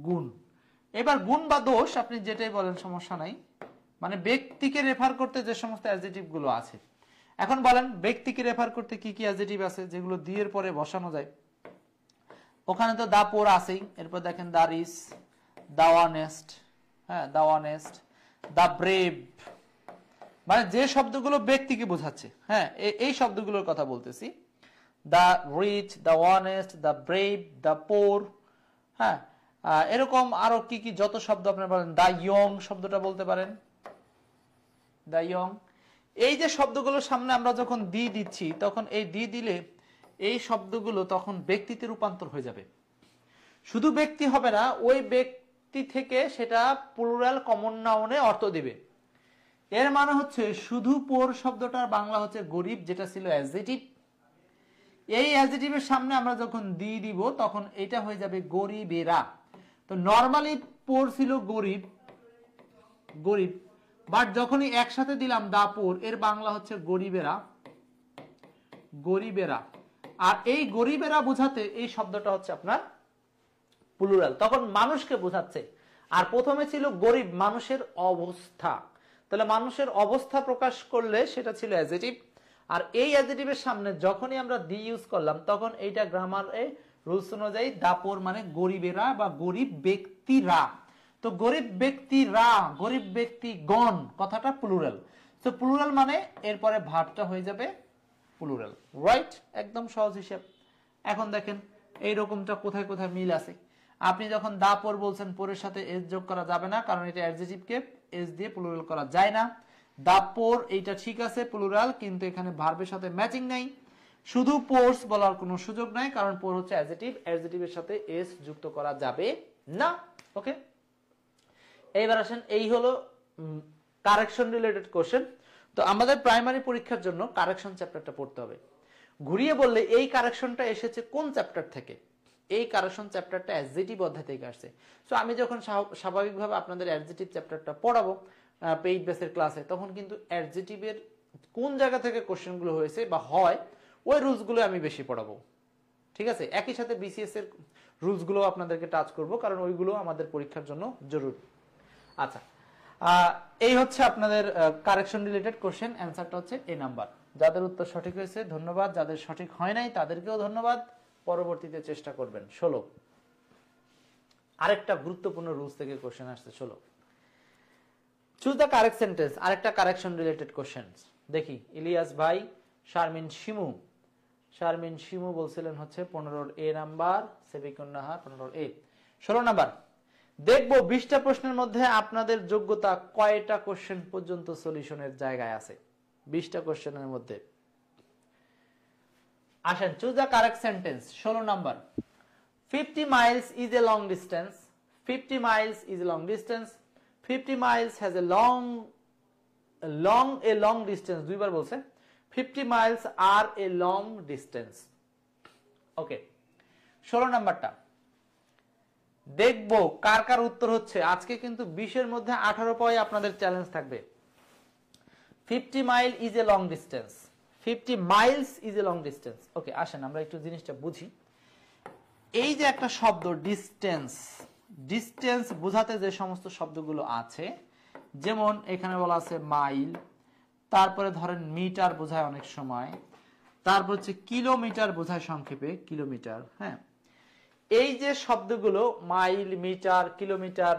গুণ। এবার গুণ বা দোষ আপনি যেটাই বলেন সমস্যা নাই, মানে ব্যক্তিকে রেফার করতে যে সমস্ত অ্যাডজেটিভ গুলো আছে। এখন বলেন ব্যক্তিকে রেফার করতে কি কি অ্যাডজেটিভ আছে যেগুলো দিয়ের পরে বসানো যায়? ওখানে তো দা পোর আছেই, এরপর দেখেন দা রিচ, দা অনেস্ট, হ্যাঁ দা অনেস্ট, দা ব্রেভ, মানে যে শব্দগুলো ব্যক্তিকে বোঝাচ্ছে, হ্যাঁ এই শব্দগুলোর কথা বলতেছি। The rich, the honest, the brave, the poor, হ্যাঁ এরকম আরো কি কি যত শব্দ আপনি বলেন, দা ইয়ং শব্দটা বলতে পারেন, দা ইয়ং। এই যে শব্দগুলোর সামনে আমরা যখন দি দিচ্ছি, তখন এই দি দিলে এই শব্দগুলো তখন ব্যক্তিতে রূপান্তর হয়ে যাবে। শুধু ব্যক্তি হবে না, ওই ব্যক্তি থেকে সেটা প্লুরাল কমন নাউনে অর্থ দিবে। এর মানে হচ্ছে শুধু পোর শব্দটার বাংলা হচ্ছে গরিব, যেটা ছিল অ্যাডজেটিভ। এই অ্যাডজেটিভের সামনে আমরা যখন দি দিব তখন এটা হয়ে যাবে গরিবেরা। তো নরমালি পোর ছিল গরিব, গরিব, বাট যখনই একসাথে দিলাম দা পোর, এর বাংলা হচ্ছে গরিবেরা, গরিবেরা। আর এই গরিবেরা বোঝাতে এই শব্দটা হচ্ছে আপনার প্লুরাল, তখন মানুষকে বোঝাচ্ছে। আর প্রথমে ছিল গরিব, মানুষের অবস্থা, তাহলে মানুষের অবস্থা প্রকাশ করলে সেটা ছিল অ্যাডজেটিভ। আর এই অ্যাডজেটিভের সামনে যখনই আমরা দি ইউজ করলাম তখন এইটা গ্রামারে রুলস অনুযায়ী দাপর মানে গরিবেরা বা গরিব ব্যক্তিরা। তো গরিব ব্যক্তিরা, গরিব ব্যক্তিগণ কথাটা প্লুরাল। তো প্লুরাল মানে এরপরে ভার্বটা হয়ে যাবে প্লুরাল, রাইট? একদম সহজ হিসাব। এখন দেখেন এই রকমটা কোথায় কোথায় মিল আছে। আপনি যখন দা পোর বলছেন, পোরের সাথে এস যোগ করা যাবে না, কারণ এটা অ্যাডজেটিভকে এস দিয়ে প্লুরাল করা যায় না। দা পোর এইটা ঠিক আছে প্লুরাল, কিন্তু এখানে ভার্বের সাথে ম্যাচিং নাই। শুধু পোর্স বলার কোনো সুযোগ নাই, কারণ পোর হচ্ছে অ্যাডজেটিভ, অ্যাডজেটিভের সাথে এস যুক্ত করা যাবে না। ওকে, এইবার আসেন, এই হলো কারেকশন রিলেটেড কোশ্চেন। তো আমাদের প্রাইমারি পরীক্ষার জন্য কারেকশন চ্যাপ্টারটা পড়তে হবে। ঘুরিয়ে বললে এই কারেকশনটা এসেছে কোন চ্যাপ্টার থেকে? এই কারেকশন চ্যাপ্টারটা অ্যাডজেটিভ অধ্যায় থেকে আসছে। সো আমি যখন স্বাভাবিকভাবে আপনাদের অ্যাডজেটিভ চ্যাপ্টারটা পড়াবো পেইড বেসের ক্লাসে, তখন কিন্তু অ্যাডজেটিভের কোন জায়গা থেকে কোশ্চেনগুলো হয়েছে বা হয় ওই রুলসগুলো আমি বেশি পড়াবো, ঠিক আছে? একই সাথে বিসিএস এর রুলসগুলো আপনাদেরকে টাচ করব, কারণ ওইগুলো আমাদের পরীক্ষার জন্য জরুরি। আচ্ছা, এই হচ্ছে আপনাদের কারেকশন রিলেটেড কোশ্চেন। অ্যান্সারটা হচ্ছে এ নাম্বার। যাদের উত্তর সঠিক হয়েছে ধন্যবাদ, যাদের সঠিক হয় নাই তাদেরকেও ধন্যবাদ। পরবর্তীতে চেষ্টা করবেন। 16 আরেকটা গুরুত্বপূর্ণ রুলস থেকে কোশ্চেন আসছে। 16 চুজ দ্য কারেক্ট সেন্টেন্স। আরেকটা কারেকশন রিলেটেড কোশ্চেন দেখি। ইলিয়াস ভাই, শারমিন শিমু, শারমিন শিমু বলছিলেন হচ্ছে 15 এ নাম্বার, সেবিকুন্নাহা 15 এ। 16 নাম্বার দেখবো 20টা প্রশ্নের মধ্যে আপনাদের যোগ্যতা কয়টা কোশ্চেন পর্যন্ত সলিউশনের জায়গায় আছে। 20টা কোশ্চেনের মধ্যে আসেন, choose the correct sentence. 16 number 50 miles is a long distance. 50 miles is a long distance. 50 miles has a long distance. দুইবার বলছে 50 miles are a long distance. ওকে, 16 নাম্বারটা দেখবো কার কার উত্তর হচ্ছে। আজকে কিন্তু 20-এর মধ্যে 18 পাওয়াই আপনাদের চ্যালেঞ্জ থাকবে। 50 mile is a long distance. 50 miles is a long distance. Okay, আসেন আমরা একটু জিনিসটা বুঝি। এই যে একটা শব্দ ডিস্টেন্স, ডিস্টেন্স বোঝাতে যে সমস্ত শব্দগুলো আছে, যেমন এখানে বলা আছে মাইল, তারপরে ধরেন মিটার বোঝায় অনেক সময়, তারপর হচ্ছে কিলোমিটার বোঝায় সংক্ষেপে কিলোমিটার। হ্যাঁ, এই যে শব্দগুলো মাইল, মিটার, কিলোমিটার,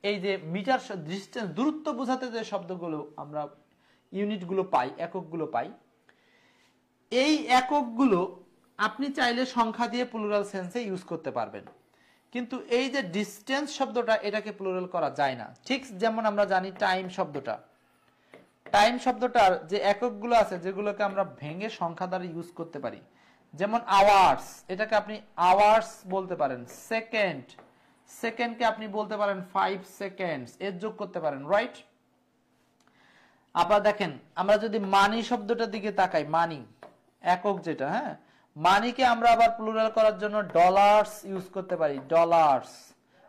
এই যে মিটার ডিস্টেন্স দূরত্ব বোঝাতে যে শব্দগুলো আমরা ইউনিটগুলো পাই, এককগুলো পাই, এই এককগুলো আপনি চাইলে সংখ্যা দিয়ে প্লুরাল সেন্সে ইউজ করতে পারবেন। কিন্তু এই যে ডিস্টেন্স শব্দটা, এটাকে প্লুরাল করা যায় না। ঠিক যেমন আমরা জানি টাইম শব্দটা, টাইম শব্দটার যে এককগুলো আছে যেগুলোকে আমরা ভেঙে সংখ্যা দ্বারা ইউজ করতে পারি, যেমন আওয়ার্স, এটাকে আপনি আওয়ার্স বলতে পারেন। সেকেন্ড, সেকেন্ডকে আপনি বলতে পারেন 5 সেকেন্ডস, এর যোগ করতে পারেন, রাইট? আবার দেখেন, আমরা যদি মানি শব্দটার দিকে তাকাই, মানি একক যেটা, হ্যাঁ, মানিকে আমরা আবার প্লুরাল করার জন্য ডলার্স ইউজ করতে পারি, ডলার্স।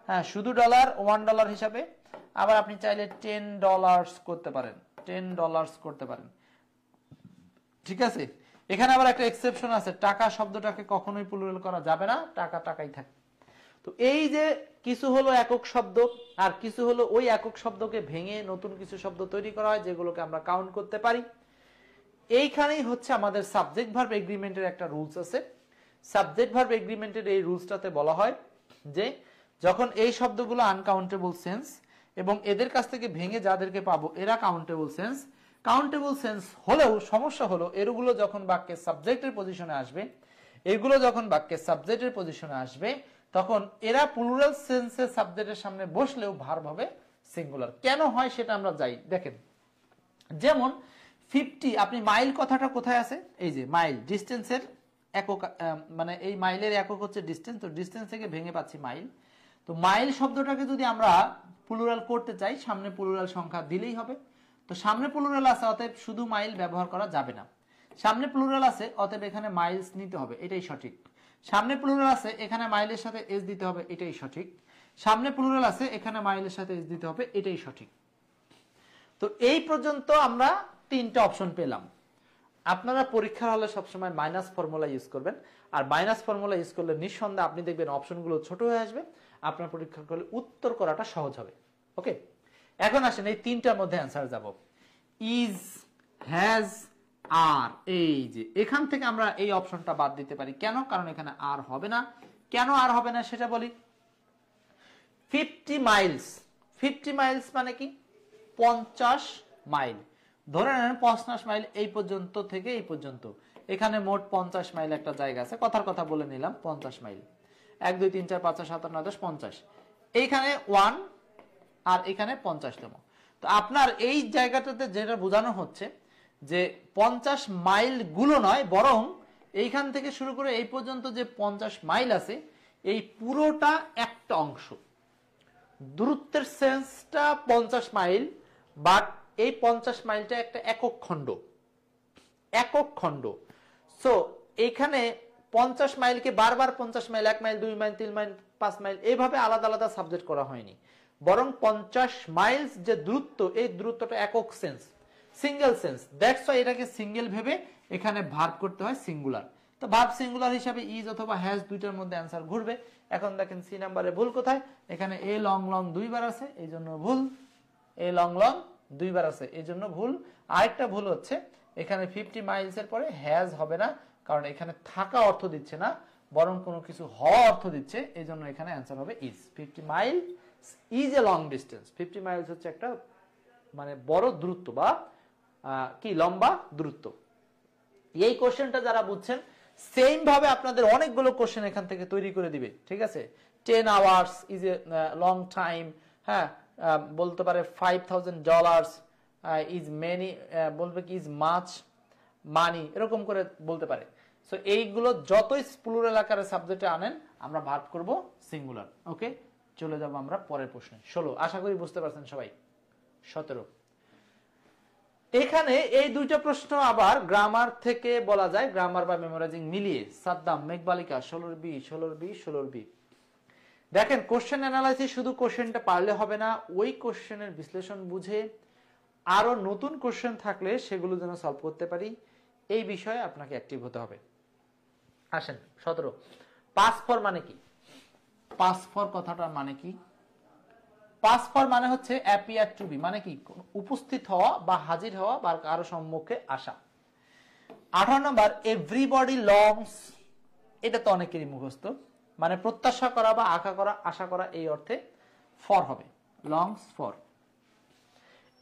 হ্যাঁ, শুধু ডলার, $1 হিসাবে। আবার আপনি চাইলে $10 করতে পারেন, $10 করতে পারেন, ঠিক আছে? এখানে আবার একটা এক্সেপশন আছে, টাকা শব্দটাকে কখনোই প্লুরাল করা যাবে না, টাকা টাকাই থাকে। তো এই যে কিছু হলো একক শব্দ, আর কিছু হলো ওই একক শব্দকে ভেঙে নতুন কিছু শব্দ তৈরি করা হয়, যেগুলোকে আমরা কাউন্ট করতে পারি। এইখানেই হচ্ছে আমাদের সাবজেক্ট ভার্ব এগ্রিমেন্টের একটা রুলস আছে। সাবজেক্ট ভার্ব এগ্রিমেন্টের এই রুলসটাতে বলা হয় যে যখন এই শব্দগুলো আনকাউন্টেবল সেন্স এবং এদের কাছ থেকে ভেঙে যাদেরকে পাবো এরা কাউন্টেবল সেন্স, কাউন্টেবল সেন্স হলেও সমস্যা হলো এগুলো যখন বাক্যের সাবজেক্টের পজিশনে আসবে, এগুলো যখন বাক্যের সাবজেক্টের পজিশনে আসবে, তখন এরা প্লুরাল সেন্সের সাবজেক্টের সামনে বসলেও ভার্ব হবে সিঙ্গুলার। কেন হয় সেটা আমরা যাই দেখেন। যেমন 50, আপনি মাইল কথাটা কোথায় আছে? এই যে মাইল, ডিস্টেন্সের একক, মানে এই মাইলের একক হচ্ছে ডিস্টেন্স, তো ডিস্টেন্স থেকে ভেঙে পাচ্ছি মাইল। তো মাইল শব্দটাকে যদি আমরা প্লুরাল করতে চাই, সামনে প্লুরাল সংখ্যা দিলেই হবে। তো সামনে প্লুরাল আছে, অতএব শুধু মাইল ব্যবহার করা যাবে না। সামনে প্লুরাল আছে, অতএব এখানে মাইলস নিতে হবে, এটাই সঠিক। সামনে প্লুরাল আছে, এখানে মাইলের সাথে এস দিতে হবে, এটাই সঠিক। সামনে প্লুরাল আছে, এখানে মাইলের সাথে এস দিতে হবে, এটাই সঠিক। তো এই পর্যন্ত আমরা 3টা অপশন পেলাম। আপনারা পরীক্ষার হলে সবসময় মাইনাস ফর্মুলা ইউজ করবেন, আর মাইনাস ফর্মুলা ইউজ করলে নিঃসন্দেহে আপনি দেখবেন অপশনগুলো ছোট হয়ে আসবে, আপনার পরীক্ষার হলে উত্তর করাটা সহজ হবে। ওকে, এখন আসেন এই 3টার মধ্যে অ্যান্সার যাব। ইজ, হ্যাজ, আর, এই যে এখান থেকে আমরা এই অপশনটা বাদ দিতে পারি। কেন? কারণ এখানে আর হবে না। কেন আর হবে না সেটা বলি। 50 মাইলস, 50 মাইলস মানে কি? 50 মাইল। ধরে নেন 50 মাইল এই পর্যন্ত থেকে এই পর্যন্ত, এখানে মোট 50 মাইল একটা জায়গা আছে, কথার কথা বলে নিলাম 50 মাইল। 1 2 3 4 5 6 7 8 9 10 50, এইখানে 1 আর এখানে 50তম। তো আপনার এই জায়গাটাতে যেটা বোঝানো হচ্ছে যে 50 মাইল গুলো নয়, বরং এইখান থেকে শুরু করে এই পর্যন্ত যে 50 মাইল আছে, এই পুরোটা একটা অংশ। দূরত্বের সেন্সটা 50 মাইল, বাট এই 50 মাইলটা একটা একক খণ্ড, একক খণ্ড। সো এখানে 50 মাইলকে বারবার 50 mile, 1 mile, 2 mile, 3 mile, 5 mile এইভাবে আলাদা আলাদা সাবজেক্ট করা হয়নি, বরং 50 মাইলস যে দূরত্ব, এই দূরত্বটা একক sense, single sense. That's why এটাকে সিঙ্গেল ভেবে এখানে ভার্ব করতে হয় সিঙ্গুলার। তো ভার্ব সিঙ্গুলার হিসাবে ইজ অথবা হ্যাজ দুইটার মধ্যে অ্যান্সার ঘুরবে। এখন দেখেন সি নাম্বারে ভুল কোথায়? এখানে এ লং লং 2 বার আছে, এই জন্য ভুল। এ লং লং 2 বার আছে, এই জন্য ভুল। আরেকটা ভুল হচ্ছে এখানে 50 মাইলস এর পরে হ্যাজ হবে না, কারণ এখানে থাকা অর্থ দিচ্ছে না, বরং কোনো কিছু হওয়া অর্থ দিচ্ছে, এই জন্য এখানে অ্যান্সার হবে is. 50 mile is a long distance. 50 Miles হচ্ছে একটা মানে বড় দূরত্ব বা কি লম্বা দূরত্ব। এই কোশ্চেনটা যারা বুঝছেন, সেম ভাবে আপনাদের অনেকগুলো কোশ্চেন এখান থেকে তৈরি করে দিবে, ঠিক আছে? 10 hours is a long time, হ্যাঁ, বলতে পারে $5000 ইজ মেনি, বলবে কি ইজ মাচ মানি, এরকম করে বলতে পারে। সো এইগুলো যতই প্লুরাল আকারে সাবজেক্টে আনেন, আমরা ভার্ব করব সিঙ্গুলার। ওকে, চলে যাব আমরা পরের প্রশ্নে। 16, আশা করি বুঝতে পারছেন সবাই। 17, এখানে এই দুইটা প্রশ্ন আবার গ্রামার থেকে বলা যায়, গ্রামার বা মেমোরাইজিং মিলিয়ে। Saddam, মেঘবালিকা, 16B 16B 16B। দেখেন কোশ্চেন অ্যানালাইসিস শুধু কোশ্চেনটা পারলে হবে না, ওই কোশ্চেনের বিশ্লেষণ বুঝে আরো নতুন কোশ্চেন থাকলে সেগুলো যেন সলভ করতে পারি, এই বিষয়ে আপনাকে অ্যাক্টিভ হতে হবে। আসেন 17, পাস ফর মানে কি? পাস ফর কথাটার মানে কি? পাস ফর মানে হচ্ছে অ্যাপিয়ার টু বি, মানে কি উপস্থিত হওয়া বা হাজির হওয়া বা কারো সম্মুখে আসা। 18 নম্বর, এভরিবডি লংস, এটা তো অনেকেরই মুখস্থ, মানে প্রত্যাশা করা বা আশা করা, আশা করা, এই অর্থে ফর হবে, longs for.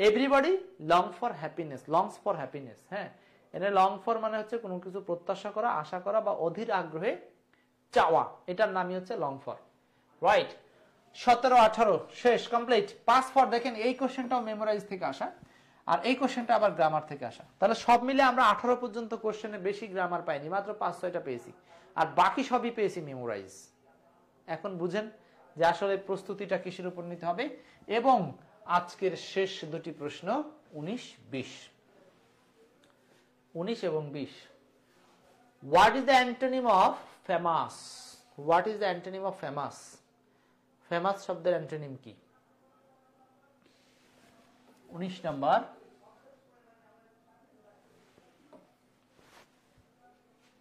Everybody long for happiness, longs for happiness. হ্যাঁ, এখানে লং ফর মানে হচ্ছে কোনো কিছু প্রত্যাশা করা, আশা করা বা অধীর আগ্রহে চাওয়া, এটার নামই হচ্ছে লং ফর। রাইট, 17, 18 শেষ, কমপ্লিট। পাস ফর, দেখেন এই কোশ্চেনটাও মেমোরাইজ থেকে আসা, আর এই কোশ্চেনটা আবার গ্রামার থেকে আসা। তাহলে সব মিলে আমরা 18 পর্যন্ত কোশ্চেনে বেশি গ্রামার পাইনি, মাত্র 5-6টা পেয়েছি, আর বাকি সবই পেয়েছি মেমোরাইজ। এখন বুঝেন যে আসলে প্রস্তুতিটা কিসের উপর নিতে হবে। এবং আজকের শেষ দুটি প্রশ্ন 19, 20, 19 এবং 20। What is the antonym of famous? What is the antonym of famous? Famous শব্দের অ্যান্টোনিম কি? 19 number,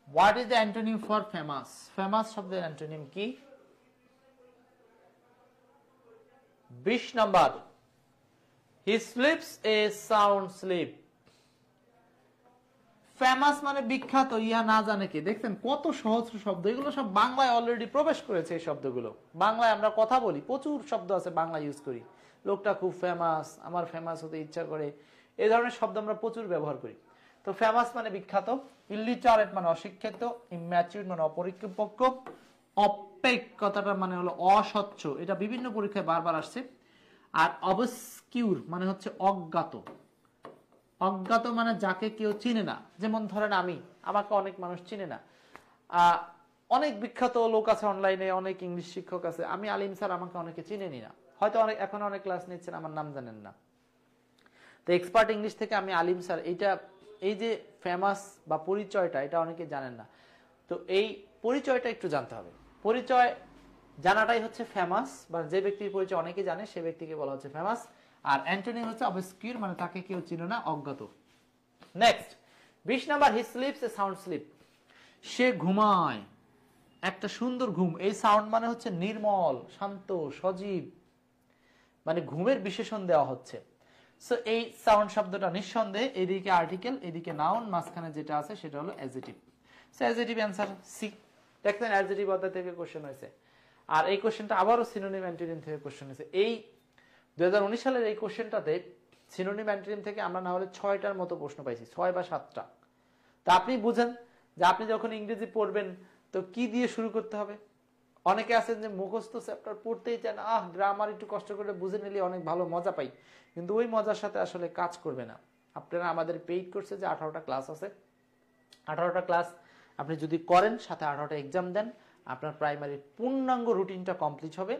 what is the antonym for famous? Famous শব্দের অ্যান্টোনিম কি? 20 number, he sleeps a sound sleep. Famous মানে বিখ্যাত, ইহা না জানে কে। দেখছেন কত সহজ শব্দ, এগুলো সব বাংলায় অলরেডি প্রবেশ করেছে। এই শব্দগুলো বাংলায় আমরা কথা বলি, প্রচুর শব্দ আছে বাংলা ইউজ করি। লোকটা খুব ফেমাস, আমার ফেমাস হতে ইচ্ছা করে, এই ধরনের শব্দ আমরা প্রচুর ব্যবহার করি। তো ফেমাস মানে বিখ্যাত, ইলিটারেট মানে অশিক্ষিত, ইম্যাচিউর মানে অপরিপক্ক, অপেক কথাটা মানে হলো অস্বচ্ছ, এটা বিভিন্ন পরীক্ষায় বারবার আসছে। আর অবস্কিউর মানে হচ্ছে অজ্ঞাত। অজ্ঞাত মানে যাকে কেউ চিনে না। যেমন ধরেন আমাকে অনেক মানুষ চিনে না। অনেক বিখ্যাত লোক আছে অনলাইনে, অনেক ইংলিশ শিক্ষক আছে, আমি আলিম স্যার, আমাকে অনেকে চিনেনি না, হয়তো এখন অনেক ক্লাস নিচ্ছেন, আমার নাম জানেন না। তো এক্সপার্ট ইংলিশ থেকে আমি আলিম স্যার, এই যে ফেমাস বা পরিচয়টা, এটা অনেকে জানেন না। তো এই পরিচয়টা একটু জানতে হবে। পরিচয় জানাটাই হচ্ছে ফেমাস, বা যে ব্যক্তির পরিচয় অনেকে জানে সে ব্যক্তিকে বলা হচ্ছে ফেমাস। আর অ্যান্টোনিম হচ্ছে অবস্কিউর, মানে তাকে কেউ চিনে না, অজ্ঞাত। Next 20 number, he sleeps a sound sleep. সে ঘুমায় একটা সুন্দর ঘুম। এই সাউন্ড মানে হচ্ছে নির্মল, শান্ত, সজীব, মানে ঘুমের বিশেষণ দেওয়া হচ্ছে। সো এই সাউন্ড শব্দটা নিঃসন্দেহে এদিকে আর্টিকেল, এদিকে নাউন, মাঝখানে যেটা আছে সেটা হলো adjective. So adjective answer C. দেখেন অ্যাডজেক্টিভ অধ্যায় থেকে কোশ্চেন হয়েছে, আর এই কোশ্চেনটা আবারও সিনোনিম অ্যান্টোনিম থেকে কোশ্চেন হয়েছে। এই 2019 সালের এই কোশ্চেনটাতে সিনোনিম অ্যান্টোনিম থেকে আমরা না হলে 6টার মতো প্রশ্ন পাইছি, 6 বা 7টা। তা আপনি বুঝেন যে আপনি যখন ইংরেজি পড়বেন তো কি দিয়ে শুরু করতে হবে। অনেকে আছেন যে মুখস্থ চ্যাপ্টার পড়তেই চান, গ্রামার একটু কষ্ট করে বুঝে নিলে অনেক ভালো মজা পাই, কিন্তু ওই মজার সাথে আসলে কাজ করবে না। আপনারা আমাদের পেইড কোর্সে যে 18টা ক্লাস আছে, 18টা ক্লাস আপনি যদি করেন, সাথে 18টা এক্সাম দেন, আপনার প্রাইমারির পূর্ণাঙ্গ রুটিনটা কমপ্লিট হবে।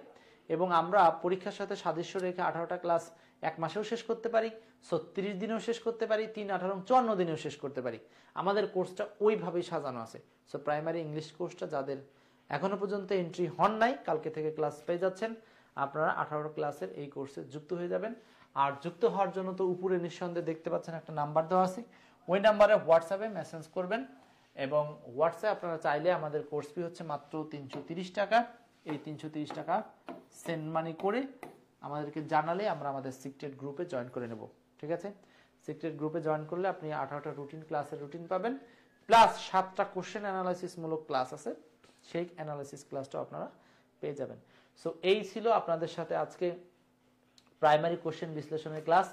এবং আমরা পরীক্ষার সাথে সাদৃশ্য রেখে 18টা ক্লাস 1 মাসেও শেষ করতে পারি, 36 দিনেও শেষ করতে পারি, 3, 18, 54 দিনেও শেষ করতে পারি। আমাদের কোর্সটা ওইভাবেই সাজানো আছে। সো প্রাইমারি ইংলিশ কোর্সটা যাদের এখনো পর্যন্ত এন্ট্রি হন নাই, কালকে থেকে ক্লাস পেয়ে যাচ্ছেন, আপনারা 18 ক্লাসের এই কোর্সে যুক্ত হয়ে যাবেন। আর যুক্ত হওয়ার জন্য তো উপরে নিঃসন্দেহে দেখতে পাচ্ছেন একটা নাম্বার দেওয়া আছে, ওই নাম্বারে হোয়াটসঅ্যাপে মেসেজ করবেন। এবং হোয়াটসঅ্যাপ আপনারা চাইলে, আমাদের কোর্স ফি হচ্ছে মাত্র 330 টাকা। এই 330 টাকা সেন্ড মানি করে আমাদেরকে জানালে আমরা আমাদের সিক্রেট গ্রুপে জয়েন করে নেব। ঠিক আছে, সিক্রেট গ্রুপে জয়েন করলে আপনি 18টা রুটিন ক্লাসের রুটিন পাবেন, প্লাস 7টা কোশ্চেন অ্যানালাইসিস মূলক ক্লাস আছে, সেই অ্যানালাইসিস ক্লাসটাও আপনারা পেয়ে যাবেন। সো এই ছিল আপনাদের সাথে আজকে প্রাইমারি কোশ্চেন বিশ্লেষণের ক্লাস।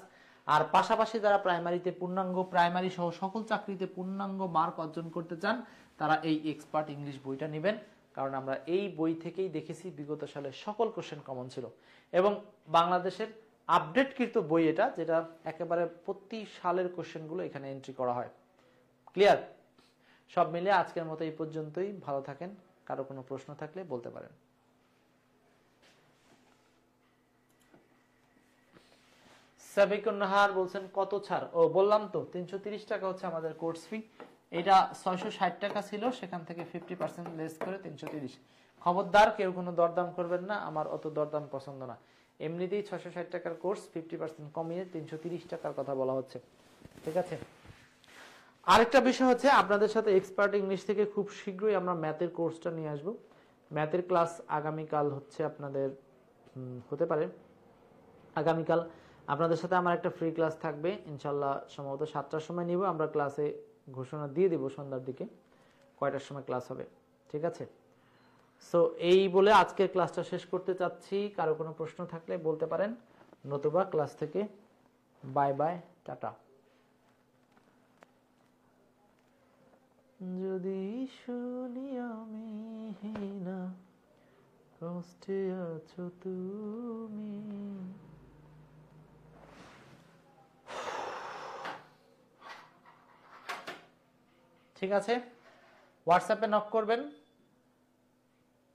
আর পাশাপাশি যারা প্রাইমারিতে পূর্ণাঙ্গ, প্রাইমারি সহ সকল চাকরিতে পূর্ণাঙ্গ মার্ক অর্জন করতে চান, তারা এই এক্সপার্ট ইংলিশ বইটা নেবেন। কারণ আমরা এই বই থেকেই দেখেছি বিগত সালে সকল কোশ্চেন কমন ছিল, এবং বাংলাদেশের আপডেটকৃত বই এটা, যেটা একেবারে প্রতি সালের কোশ্চেনগুলো এখানে এন্ট্রি করা হয়। ক্লিয়ার? সব মিলে আজকের মতো এই পর্যন্তই। ভালো থাকেন। কারো কোনো প্রশ্ন থাকলে বলতে পারেন। সাবিকুন নাহার বলছেন কত ছাড়? ও বললাম তো 330 টাকা হচ্ছে আমাদের কোর্স ফি। এটা 660 টাকা ছিল, সেখান থেকে 50% লেস করে 330। খবরদার কেউ কোনো দরদাম করবেন না, আমার অত দরদাম পছন্দ না। এমনিতেই 660 টাকার কোর্স 50% কমিয়ে 330 টাকার কথা বলা হচ্ছে, ঠিক আছে। আরেকটা বিষয় হচ্ছে আপনাদের সাথে এক্সপার্ট ইংলিশ থেকে খুব শীঘ্রই আমরা ম্যাথের কোর্সটা নিয়ে আসব। ম্যাথের ক্লাস আগামীকাল হচ্ছে আপনাদের হতে পারে আগামীকাল আপনাদের সাথে আমার একটা ফ্রি ক্লাস থাকবে ইনশাল্লাহ, সম্ভবত 7টার সময় নিব আমরা, ক্লাসে ঘোষণা দিয়ে দিব সন্ধ্যার দিকে কয়টার সময় ক্লাস হবে, ঠিক আছে। সো এই বলে আজকের ক্লাসটা শেষ করতে চাচ্ছি। কারো কোনো প্রশ্ন থাকলে বলতে পারেন, নতুবা ক্লাস থেকে বাই বাই, টাটা। যদি শুনি আমি না কষ্টে আছো তুমি। ঠিক আছে, হোয়াটসঅ্যাপে নক করবেন,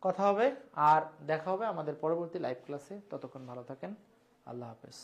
কথা হবে আর দেখা হবে আমাদের পরবর্তী লাইভ ক্লাসে। ততক্ষণ ভালো থাকেন, আল্লাহ হাফেজ।